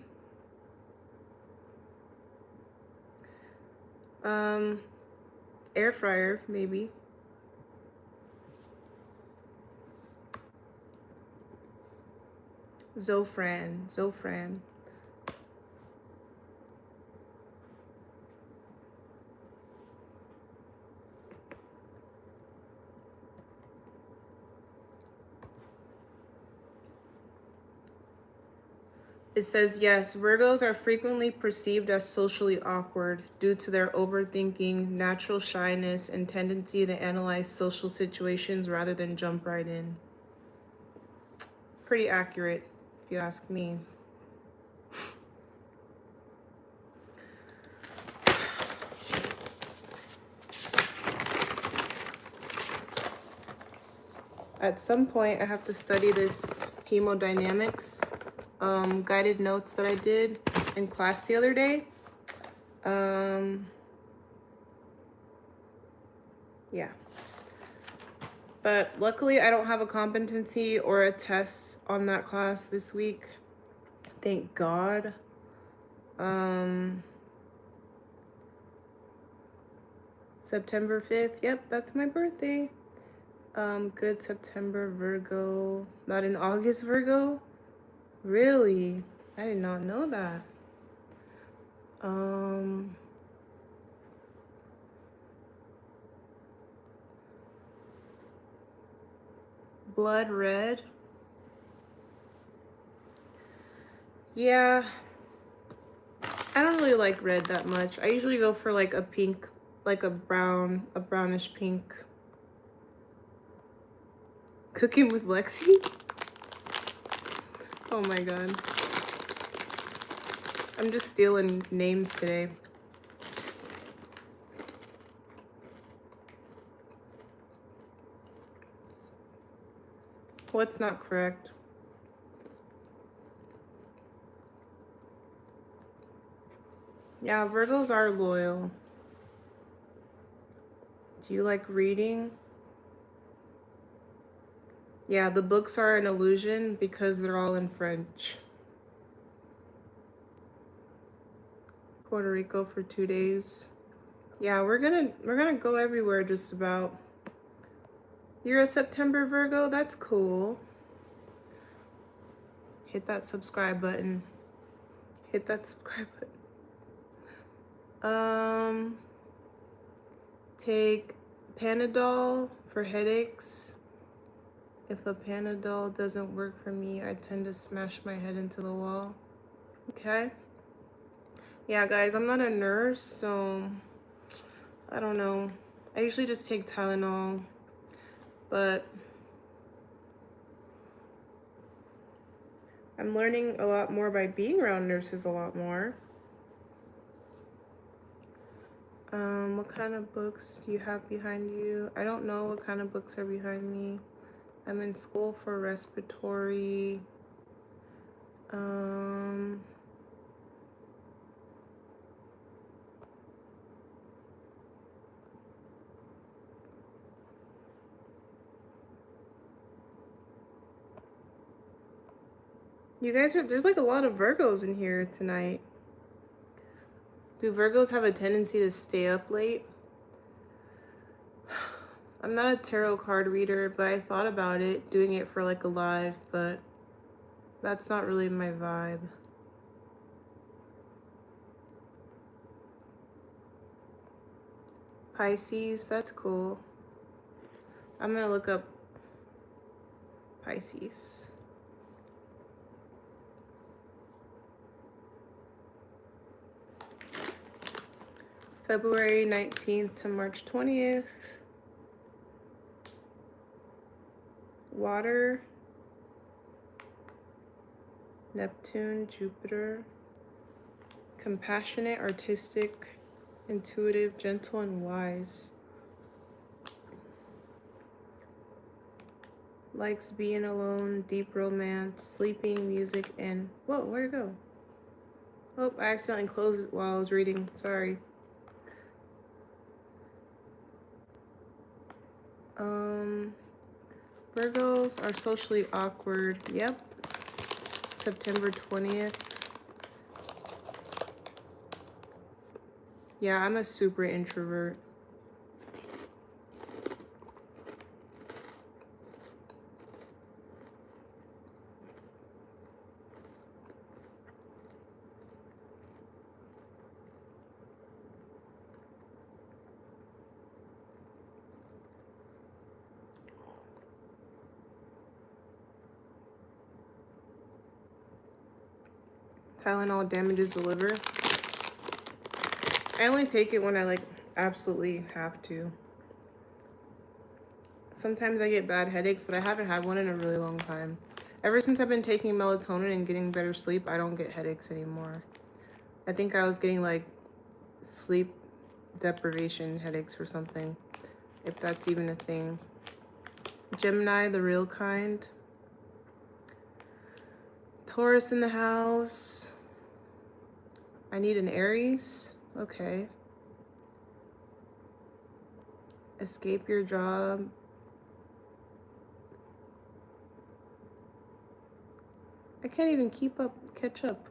Air fryer, maybe. Zofran. It says, yes, Virgos are frequently perceived as socially awkward due to their overthinking, natural shyness, and tendency to analyze social situations rather than jump right in. Pretty accurate, if you ask me. At some point, I have to study this hemodynamics guided notes that I did in class the other day. Yeah. But luckily, I don't have a competency or a test on that class this week. Thank God. September 5th. Yep, that's my birthday. Good September Virgo. Not an August Virgo? Really? I did not know that. Blood red. Yeah. I don't really like red that much. I usually go for like a pink like a brownish pink. Cooking with Lexi? Oh my god. I'm just stealing names today. What's not correct? Yeah, Virgos are loyal. Do you like reading? Yeah, the books are an illusion because they're all in French. Puerto Rico for 2 days. Yeah, we're gonna go everywhere just about. You're a September Virgo? That's cool. Hit that subscribe button. Hit that subscribe button. Take Panadol for headaches. If a Panadol doesn't work for me, I tend to smash my head into the wall. Okay? Yeah, guys, I'm not a nurse, so I don't know. I usually just take Tylenol, but I'm learning a lot more by being around nurses a lot more. What kind of books do you have behind you? I don't know what kind of books are behind me. I'm in school for respiratory. You guys there's like a lot of Virgos in here tonight. Do Virgos have a tendency to stay up late? I'm not a tarot card reader, but I thought about it, doing it for like a live, but that's not really my vibe. Pisces, that's cool. I'm gonna look up Pisces. February 19th to March 20th. Water. Neptune, Jupiter. Compassionate, artistic, intuitive, gentle, and wise. Likes being alone, deep romance, sleeping, music, and... Whoa, where'd it go? Oh, I accidentally closed it while I was reading. Sorry. Virgos are socially awkward. Yep. September 20th. Yeah, I'm a super introvert. Tylenol damages the liver. I only take it when I like absolutely have to. Sometimes I get bad headaches, but I haven't had one in a really long time. Ever since I've been taking melatonin and getting better sleep, I don't get headaches anymore. I think I was getting like sleep deprivation headaches or something, if that's even a thing. Gemini, the real kind. Taurus in the house. I need an Aries. Okay. Escape your job. I can't even catch up.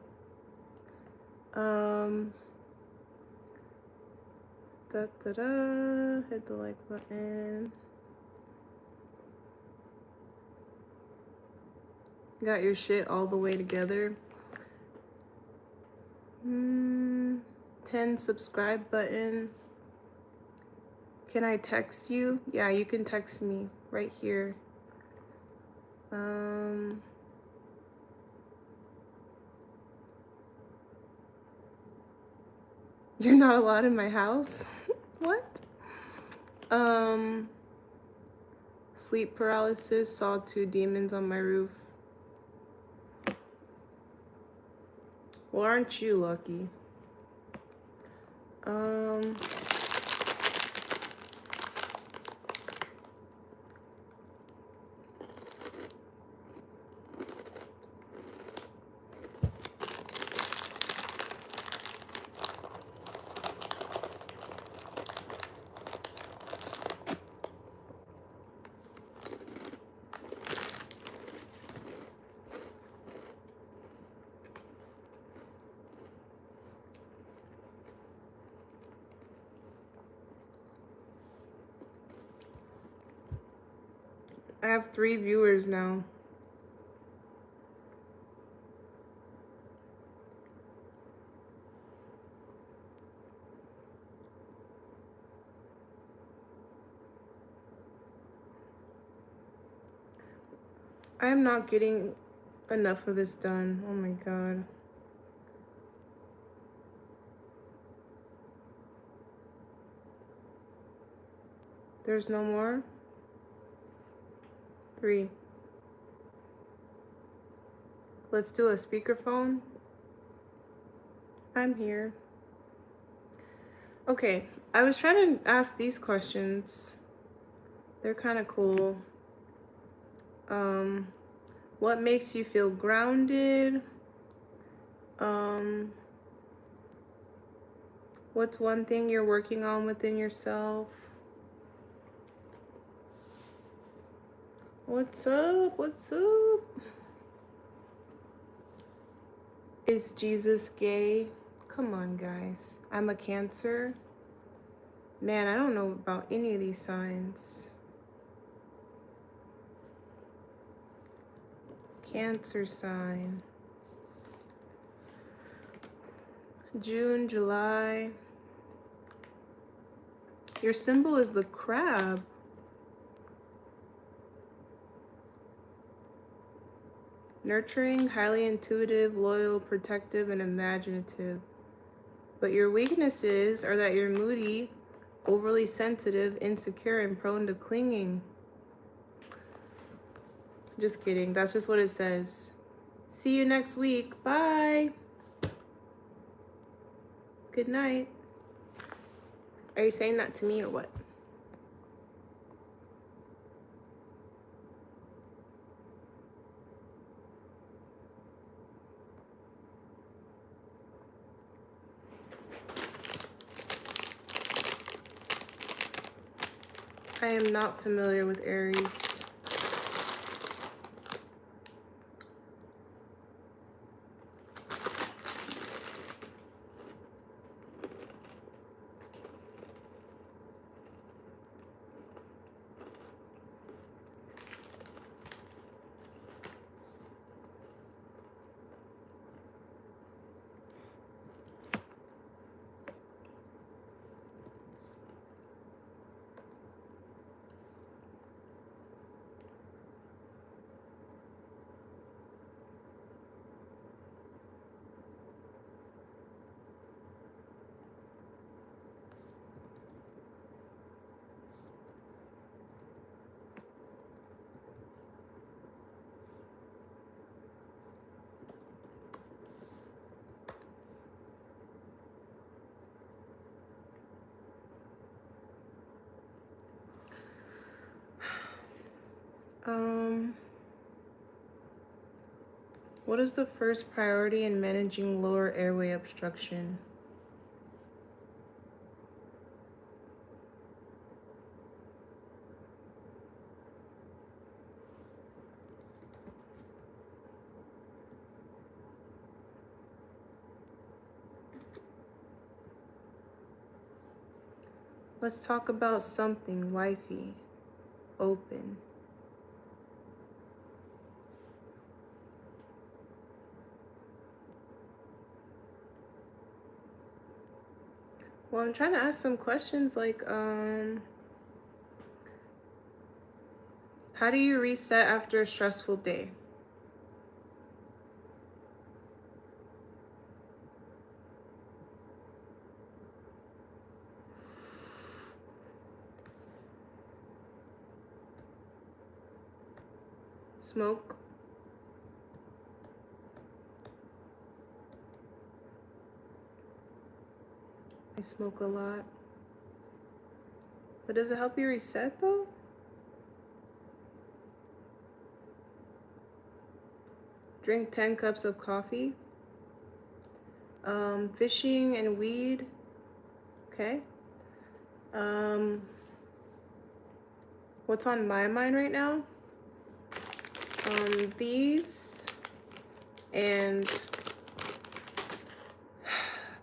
Hit the like button. Got your shit all the way together. 10 subscribe button. Can I text you? Yeah, you can text me right here. You're not allowed in my house? What? Sleep paralysis, saw 2 demons on my roof. Well, aren't you lucky? I have 3 viewers now. I am not getting enough of this done. Oh my god. There's no more? 3. Let's do a speakerphone. I'm here. Okay, I was trying to ask these questions. They're kind of cool. What makes you feel grounded? What's one thing you're working on within yourself? What's up? What's up? Is Jesus gay? Come on, guys. I'm a Cancer. Man, I don't know about any of these signs. Cancer sign. June, July. Your symbol is the crab. Nurturing, highly intuitive, loyal, protective, and imaginative. But your weaknesses are that you're moody, overly sensitive, insecure, and prone to clinging. Just kidding. That's just what it says. See you next week. Bye. Good night. Are you saying that to me or what? I am not familiar with Aries. What is the first priority in managing lower airway obstruction? Let's talk about something wifey. Open. Well, I'm trying to ask some questions like, how do you reset after a stressful day? Smoke. I smoke a lot. But does it help you reset though? Drink 10 cups of coffee. Fishing and weed. Okay. What's on my mind right now? These and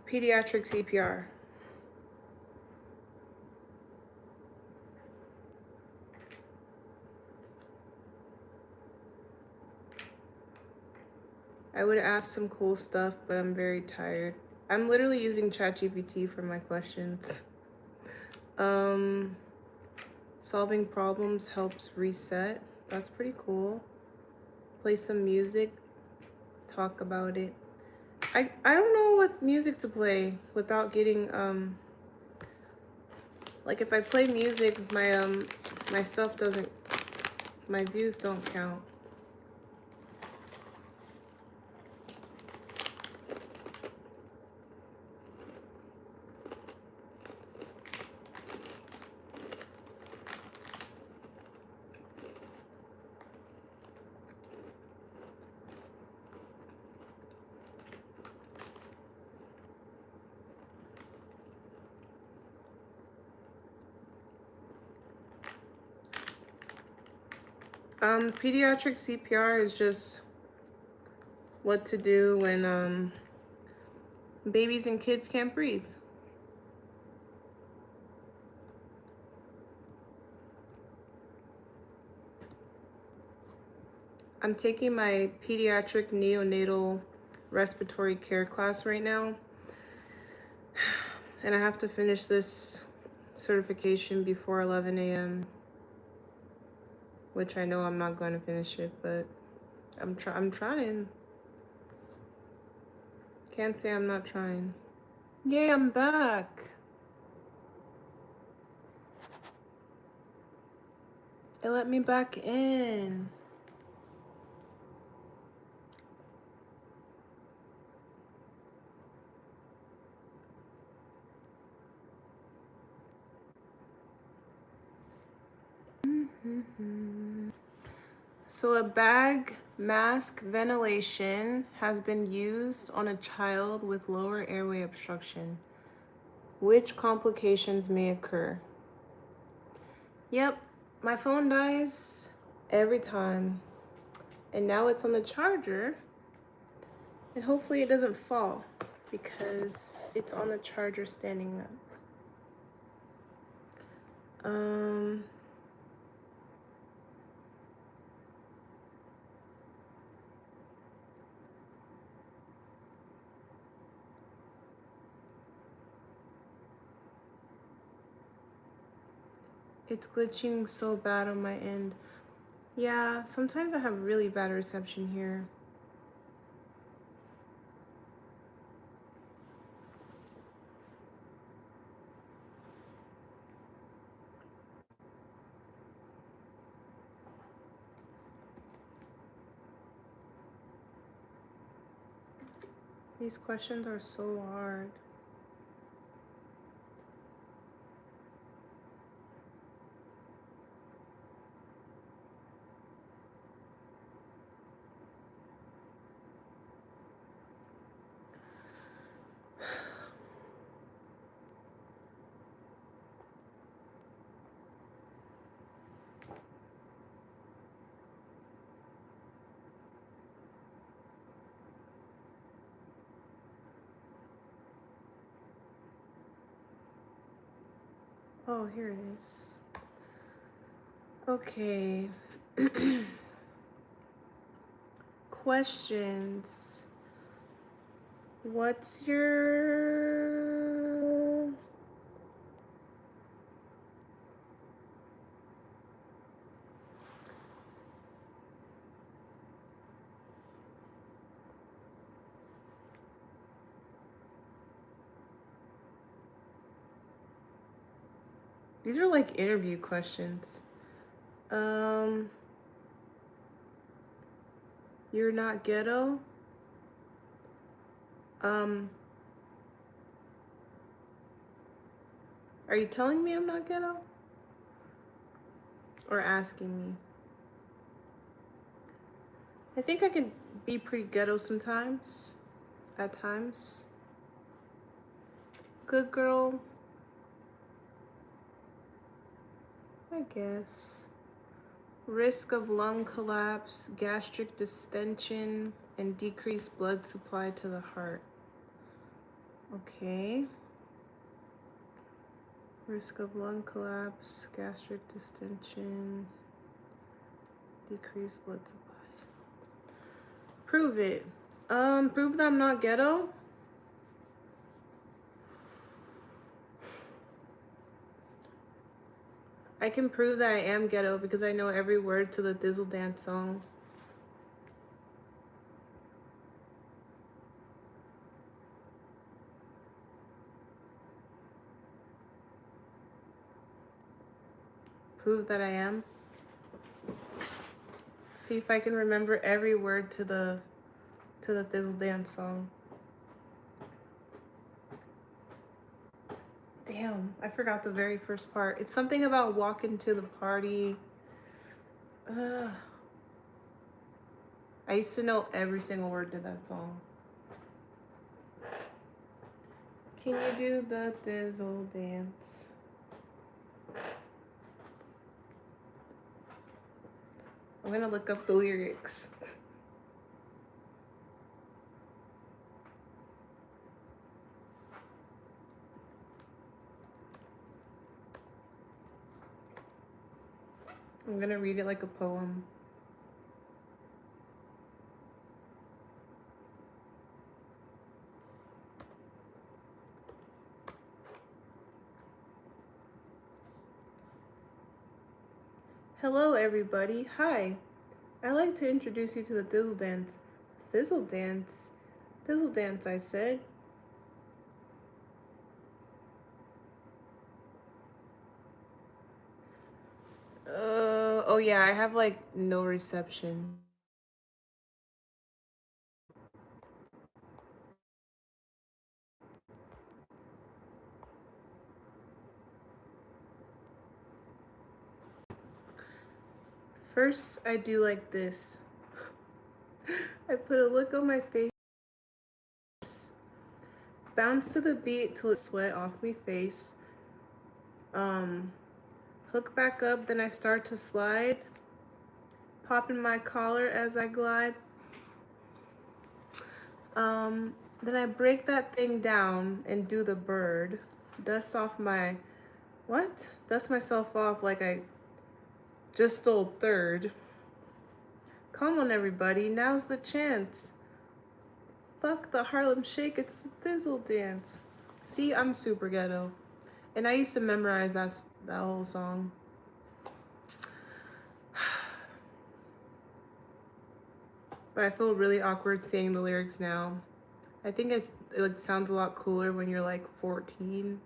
pediatric CPR. I would ask some cool stuff, but I'm very tired. I'm literally using ChatGPT for my questions. Solving problems helps reset. That's pretty cool. Play some music, talk about it. I don't know what music to play without getting like if I play music, my stuff doesn't, my views don't count. Pediatric CPR is just what to do when babies and kids can't breathe. I'm taking my pediatric neonatal respiratory care class right now, and I have to finish this certification before 11 a.m., which I know I'm not going to finish it, but I'm trying. Can't say I'm not trying. Yay, I'm back. It let me back in. So a bag mask ventilation has been used on a child with lower airway obstruction. Which complications may occur? Yep, my phone dies every time. And now it's on the charger. And hopefully it doesn't fall because it's on the charger standing up. It's glitching so bad on my end. Yeah, sometimes I have really bad reception here. These questions are so hard. Oh, here it is. Okay. Questions. What's your... These are like interview questions. You're not ghetto? Are you telling me I'm not ghetto? Or asking me? I think I can be pretty ghetto sometimes. At times. Good girl. I guess. Risk of lung collapse, gastric distension, and decreased blood supply to the heart. Okay. Risk of lung collapse, gastric distension, decreased blood supply. Prove it. Prove that I'm not ghetto? I can prove that I am ghetto because I know every word to the Thizzle Dance song. Prove that I am. See if I can remember every word to the Thizzle Dance song. Damn, I forgot the very first part. It's something about walking to the party. I used to know every single word to that song. Can you do the Thizzle Dance? I'm gonna look up the lyrics. I'm gonna read it like a poem. Hello, everybody. Hi. I'd like to introduce you to the Thizzle Dance. Thizzle Dance? Thizzle Dance, I said. Oh yeah, I have like no reception. First, I do like this. I put a look on my face. Bounce to the beat till it sweat off me face. Hook back up, then I start to slide. Popping my collar as I glide. Then I break that thing down and do the bird. Dust off my, what? Dust myself off like I just stole third. Come on, everybody, now's the chance. Fuck the Harlem Shake, it's the Thizzle Dance. See, I'm super ghetto. And I used to memorize that whole song. But I feel really awkward saying the lyrics now. I think it like sounds a lot cooler when you're like 14.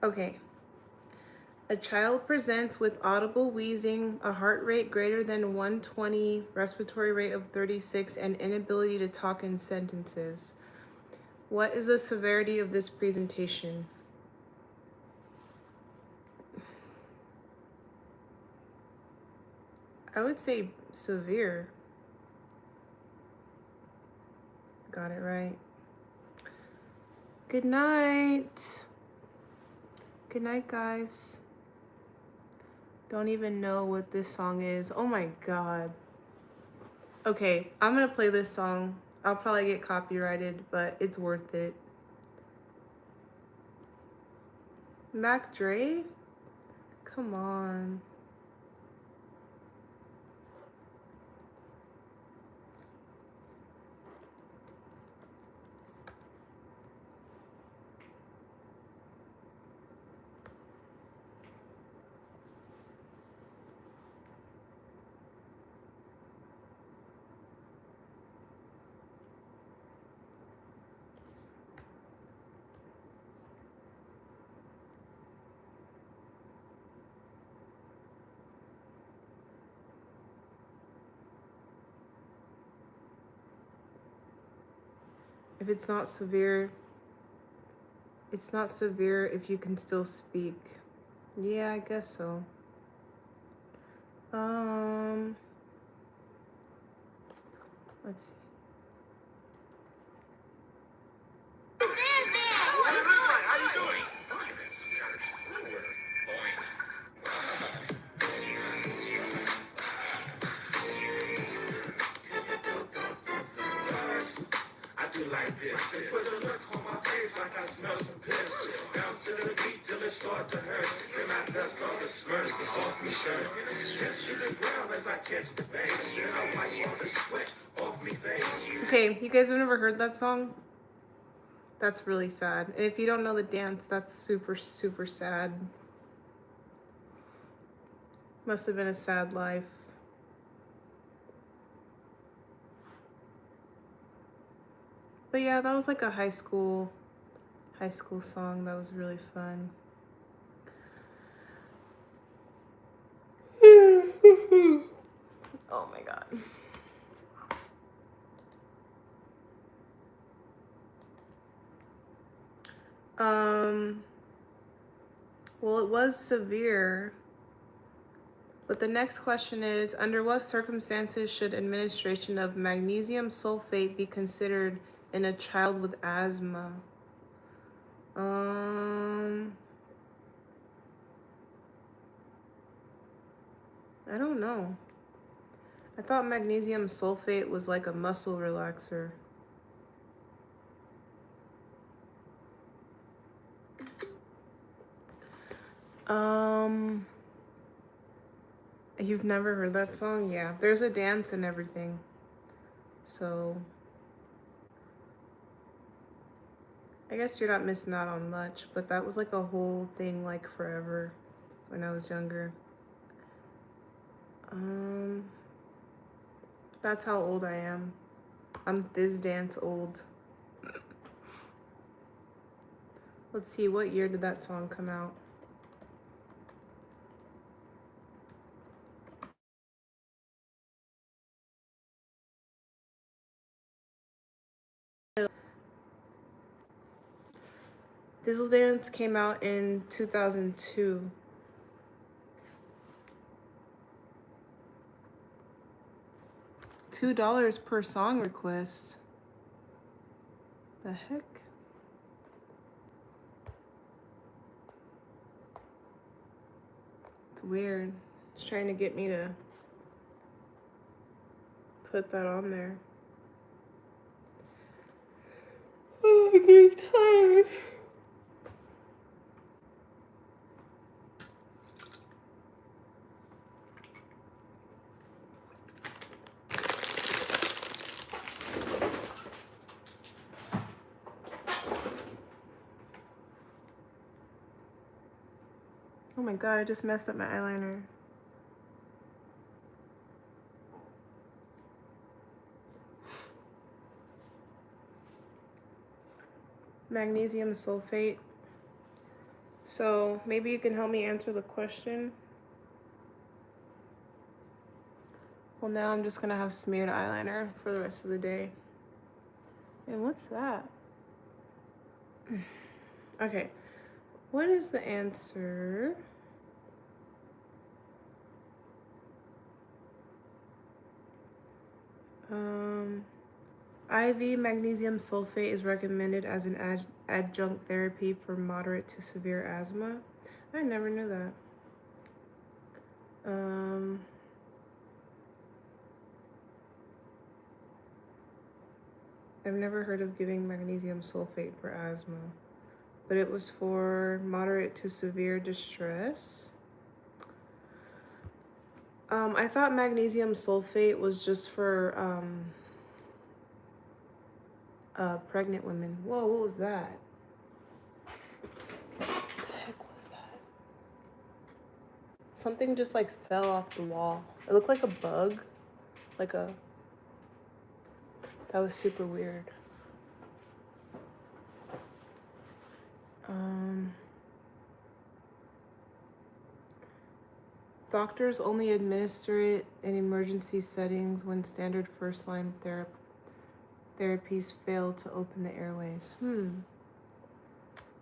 Okay. A child presents with audible wheezing, a heart rate greater than 120, respiratory rate of 36, and inability to talk in sentences. What is the severity of this presentation? I would say severe. Got it right. Good night. Good night, guys. Don't even know what this song is. Oh my god. Okay, I'm gonna play this song. I'll probably get copyrighted, but it's worth it. Mac Dre? Come on. If it's not severe, it's not severe if you can still speak. Yeah, I guess so. Let's see. How you doing? I do like this. Put a look on my face like I smell some piss. Bounce to the beat till it start to hurt. Then I dust all the smirk off me shirt. Dip to the ground as I catch the bass. Then I wipe all the sweat off me face. Okay, you guys have never heard that song? That's really sad. And if you don't know the dance, that's super, super sad. Must have been a sad life. But yeah, that was like a high school song that was really fun. Oh my god. Well, it was severe. But the next question is, under what circumstances should administration of magnesium sulfate be considered in a child with asthma? I don't know. I thought magnesium sulfate was like a muscle relaxer. You've never heard that song? Yeah, there's a dance and everything. So I guess you're not missing out on much, but that was like a whole thing like forever when I was younger. That's how old I am. I'm this dance old. Let's see, what year did that song come out? Dizzle Dance came out in 2002. $2 per song request. The heck? It's weird. It's trying to get me to put that on there. Oh, I'm getting tired. Oh my god, I just messed up my eyeliner. Magnesium sulfate. So maybe you can help me answer the question. Well, now I'm just gonna have smeared eyeliner for the rest of the day. And what's that? Okay, what is the answer? IV magnesium sulfate is recommended as an adjunct therapy for moderate to severe asthma. I never knew that. I've never heard of giving magnesium sulfate for asthma, but it was for moderate to severe distress. I thought magnesium sulfate was just for pregnant women. Whoa, what was that? What the heck was that? Something just like fell off the wall. It looked like a bug. That was super weird. Doctors only administer it in emergency settings when standard first-line therapies fail to open the airways.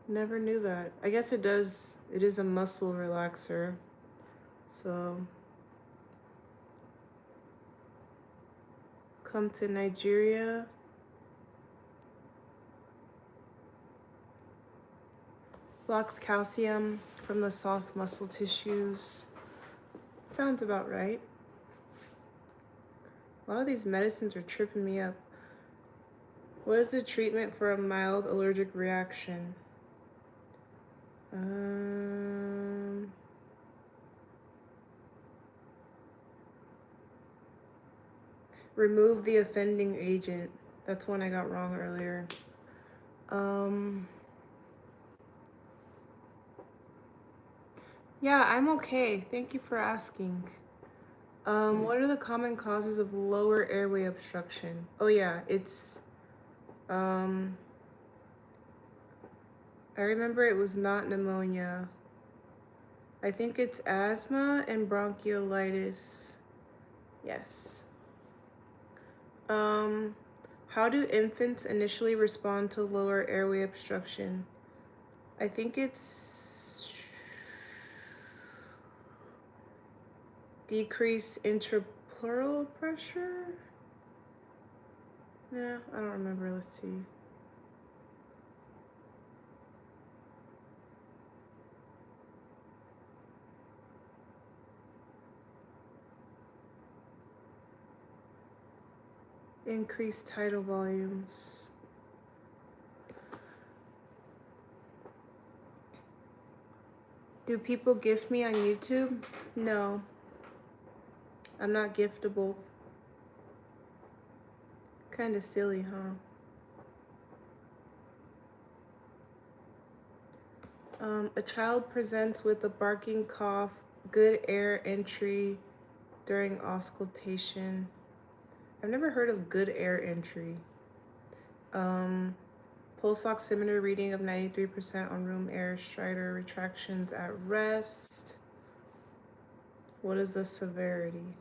Never knew that. I guess it does. It is a muscle relaxer. So, come to Nigeria. Blocks calcium from the soft muscle tissues. Sounds about right. A lot of these medicines are tripping me up. What is the treatment for a mild allergic reaction? Remove the offending agent. That's one I got wrong earlier. Yeah, I'm okay. Thank you for asking. What are the common causes of lower airway obstruction? Oh yeah, it's I remember it was not pneumonia. I think it's asthma and bronchiolitis. Yes. How do infants initially respond to lower airway obstruction? I think it's decrease intrapleural pressure. Yeah, I don't remember. Let's see. Increase tidal volumes. Do people gift me on YouTube? No. I'm not giftable. Kind of silly, huh? A child presents with a barking cough, good air entry during auscultation. I've never heard of good air entry. Pulse oximeter reading of 93% on room air, stridor retractions at rest. What is the severity?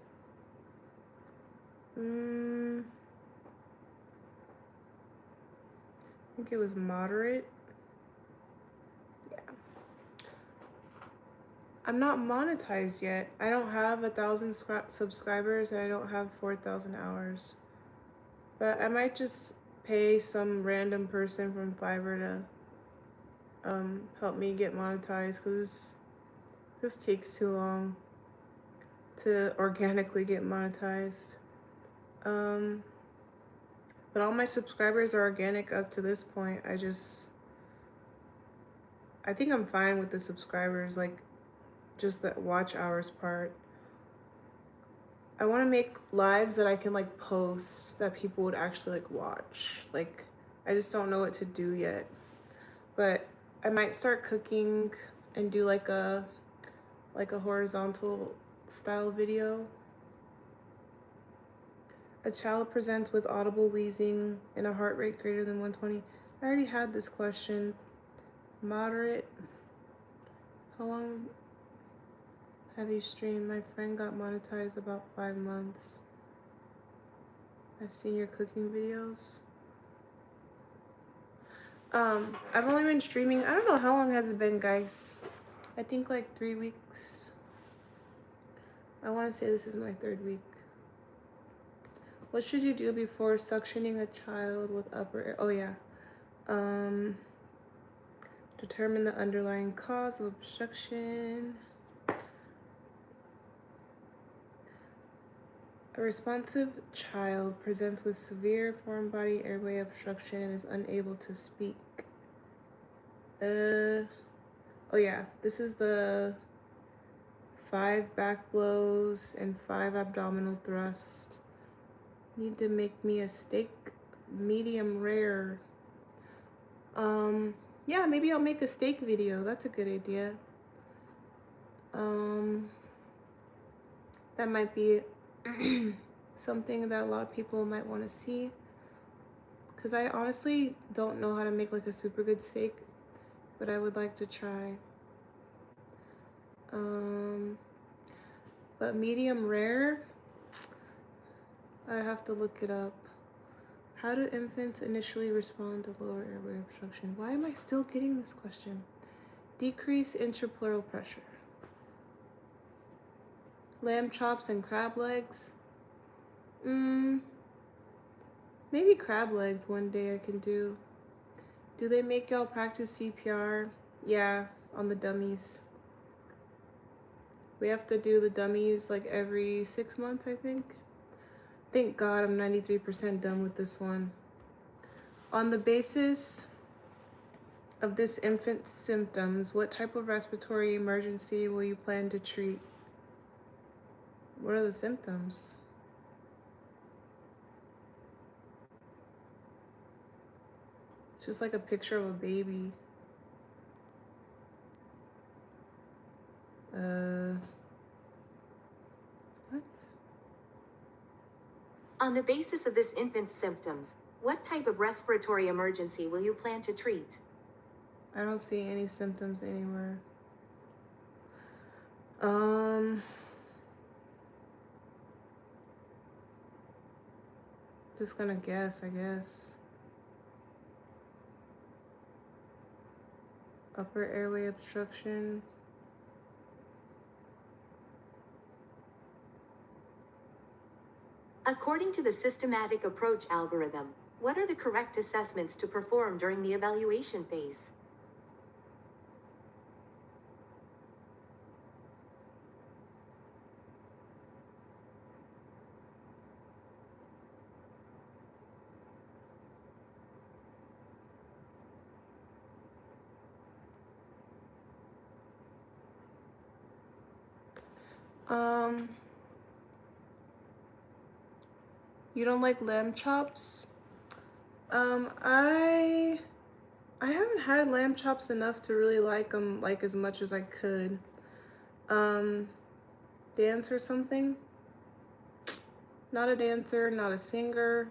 I think it was moderate. Yeah. I'm not monetized yet. I don't have 1,000 subscribers and I don't have 4,000 hours. But I might just pay some random person from Fiverr to help me get monetized, because this takes too long to organically get monetized. But all my subscribers are organic up to this point. I think I'm fine with the subscribers, like just the watch hours part. I want to make lives that I can like post that people would actually like watch. Like, I just don't know what to do yet. But I might start cooking and do like a horizontal style video. A child presents with audible wheezing and a heart rate greater than 120. I already had this question. Moderate. How long have you streamed? My friend got monetized about 5 months. I've seen your cooking videos. I've only been streaming, I don't know how long has it been, guys. I think like 3 weeks. I want to say this is my 3rd week. What should you do before suctioning a child with upper air? Oh yeah. Determine the underlying cause of obstruction. A responsive child presents with severe foreign body airway obstruction and is unable to speak. Oh yeah, this is the 5 back blows and 5 abdominal thrusts. Need to make me a steak, medium rare. Yeah, maybe I'll make a steak video. That's a good idea. That might be something that a lot of people might want to see, because I honestly don't know how to make like a super good steak, but I would like to try. But medium rare, I'd have to look it up. How do infants initially respond to lower airway obstruction? Why am I still getting this question? Decrease intrapleural pressure. Lamb chops and crab legs. Maybe crab legs one day I can do. Do they make y'all practice CPR? Yeah, on the dummies. We have to do the dummies like every 6 months, I think. Thank God I'm 93% done with this one. On the basis of this infant's symptoms, what type of respiratory emergency will you plan to treat? What are the symptoms? It's just like a picture of a baby. What? On the basis of this infant's symptoms, what type of respiratory emergency will you plan to treat? I don't see any symptoms anywhere. Just gonna guess, I guess. Upper airway obstruction. According to the systematic approach algorithm, what are the correct assessments to perform during the evaluation phase? You don't like lamb chops? I haven't had lamb chops enough to really like them like as much as I could. Dance or something? Not a dancer, not a singer.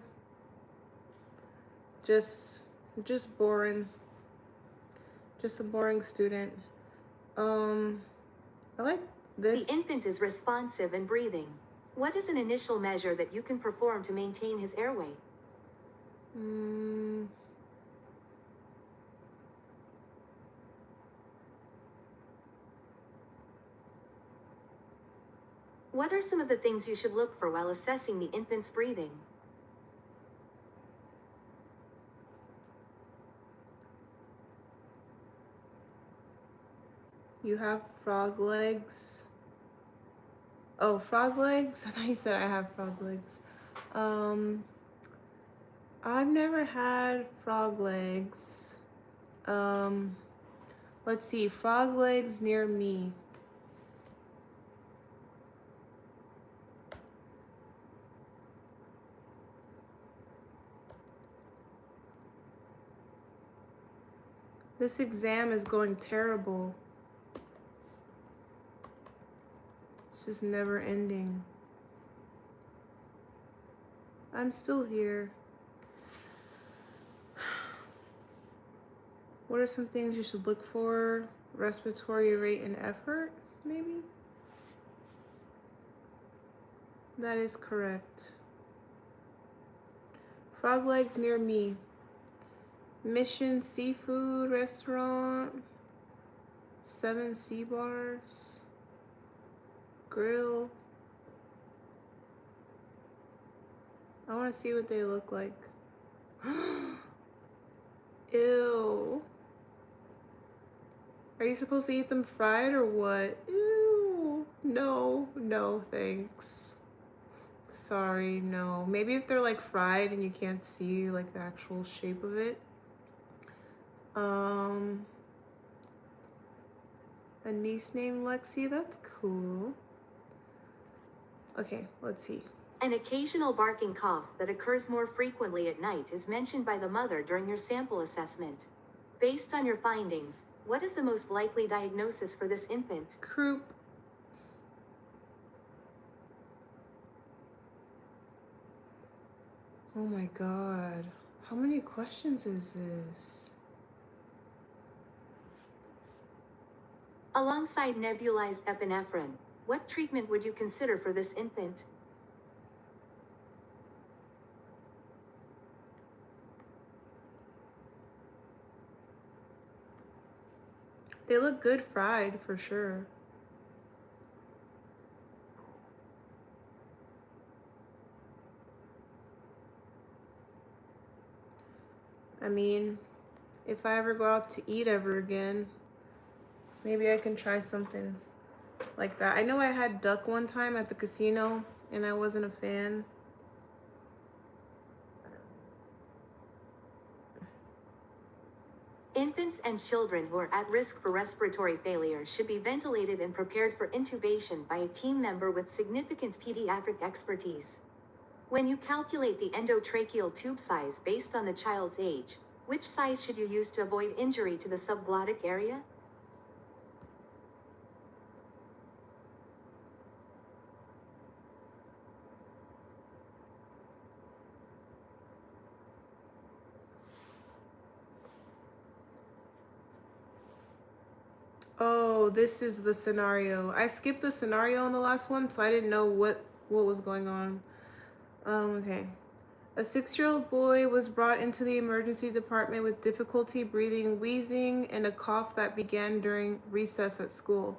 Just boring. Just a boring student. I like this. The infant is responsive and breathing. What is an initial measure that you can perform to maintain his airway? What are some of the things you should look for while assessing the infant's breathing? You have frog legs. Oh, frog legs? I thought you said I have frog legs. I've never had frog legs. Let's see, frog legs near me. This exam is going terrible. It's just never ending. I'm still here. What are some things you should look for? Respiratory rate and effort, maybe? That is correct. Frog legs near me. Mission Seafood Restaurant. 7 Sea Bars. Grill. I want to see what they look like. Ew. Are you supposed to eat them fried or what? Ew. No, thanks. Sorry, no. Maybe if they're like fried and you can't see like the actual shape of it. A niece named Lexi, that's cool. Okay, let's see. An occasional barking cough that occurs more frequently at night is mentioned by the mother during your sample assessment. Based on your findings, what is the most likely diagnosis for this infant? Croup. Oh my God. How many questions is this? Alongside nebulized epinephrine, what treatment would you consider for this infant? They look good fried for sure. I mean, if I ever go out to eat ever again, maybe I can try something like that. I know I had duck one time at the casino and I wasn't a fan. Infants and children who are at risk for respiratory failure should be ventilated and prepared for intubation by a team member with significant pediatric expertise. When you calculate the endotracheal tube size based on the child's age, which size should you use to avoid injury to the subglottic area? Oh, this is the scenario. I skipped the scenario in the last one, so I didn't know what was going on. Okay. A 6-year-old boy was brought into the emergency department with difficulty breathing, wheezing, and a cough that began during recess at school.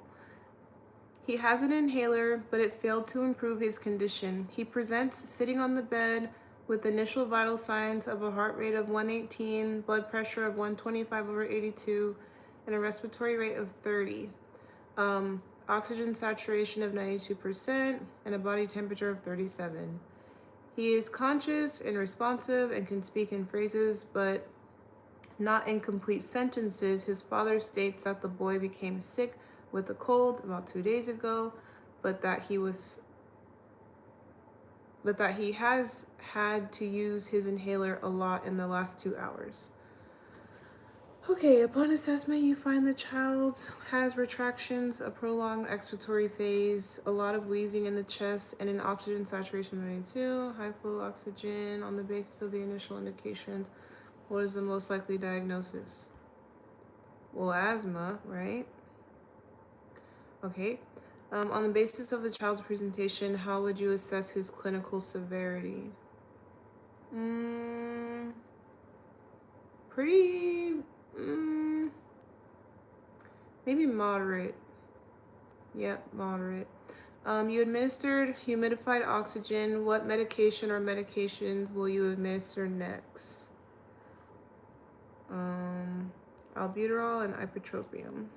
He has an inhaler, but it failed to improve his condition. He presents sitting on the bed with initial vital signs of a heart rate of 118, blood pressure of 125/82, and a respiratory rate of 30. Oxygen saturation of 92%, and a body temperature of 37. He is conscious and responsive and can speak in phrases, but not in complete sentences. His father states that the boy became sick with a cold about 2 days ago, but that he has had to use his inhaler a lot in the last 2 hours. Okay, upon assessment, you find the child has retractions, a prolonged expiratory phase, a lot of wheezing in the chest, and an oxygen saturation of 92, high flow oxygen. On the basis of the initial indications, what is the most likely diagnosis? Well, asthma, right? Okay. On the basis of the child's presentation, how would you assess his clinical severity? Pretty, maybe moderate. Yep, moderate. You administered humidified oxygen. What medication or medications will you administer next? Albuterol and ipratropium.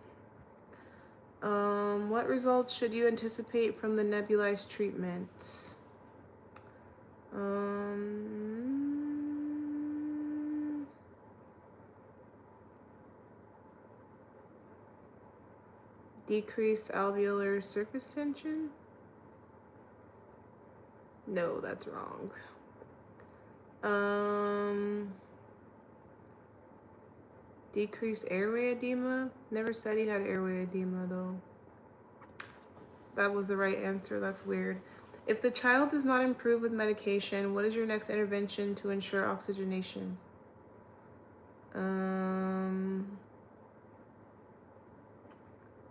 What results should you anticipate from the nebulized treatment? Decreased alveolar surface tension? No, that's wrong. Decreased airway edema? Never said he had airway edema though. That was the right answer. That's weird. If the child does not improve with medication, what is your next intervention to ensure oxygenation?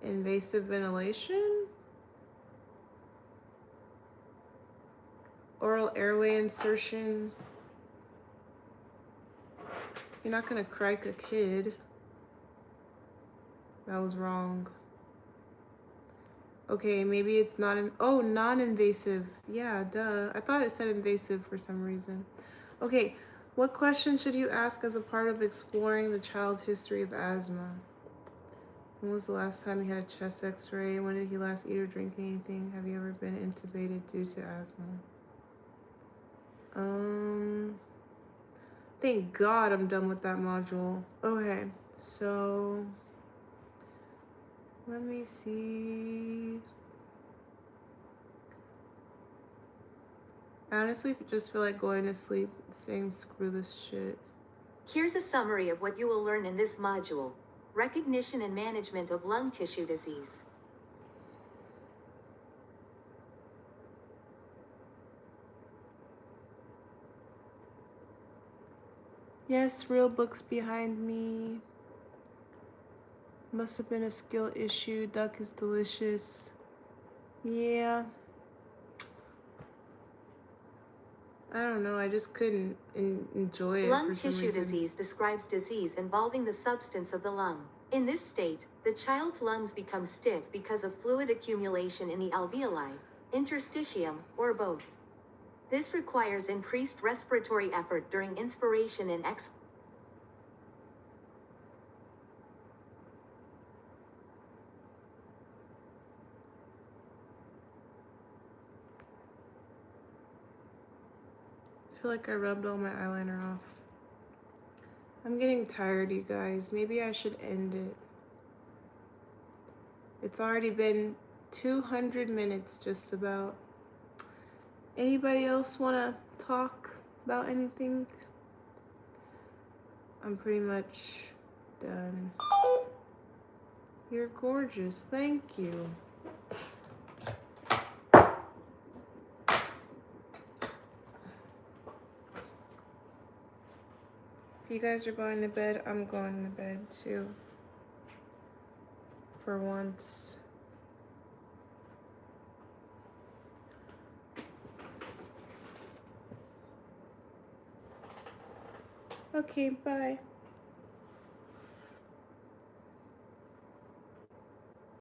Invasive ventilation? Oral airway insertion? You're not gonna crike a kid. That was wrong. Okay, maybe it's not, non-invasive. Yeah, duh. I thought it said invasive for some reason. Okay, what questions should you ask as a part of exploring the child's history of asthma? When was the last time you had a chest x-ray? When did he last eat or drink anything? Have you ever been intubated due to asthma? Thank God I'm done with that module. Okay, so let me see. I honestly just feel like going to sleep and saying screw this shit. Here's a summary of what you will learn in this module. Recognition and management of lung tissue disease. Yes, real books behind me. Must have been a skill issue. Duck is delicious. Yeah. I don't know. I just couldn't enjoy it Lung for some tissue reason. disease describes disease involving the substance of the lung. In this state, the child's lungs become stiff because of fluid accumulation in the alveoli, interstitium, or both. This requires increased respiratory effort during inspiration and expiration. I feel like I rubbed all my eyeliner off. I'm getting tired, you guys. Maybe I should end it. It's already been 200 minutes just about. Anybody else want to talk about anything? I'm pretty much done. You're gorgeous. Thank you. If you guys are going to bed, I'm going to bed too. For once. Okay, bye.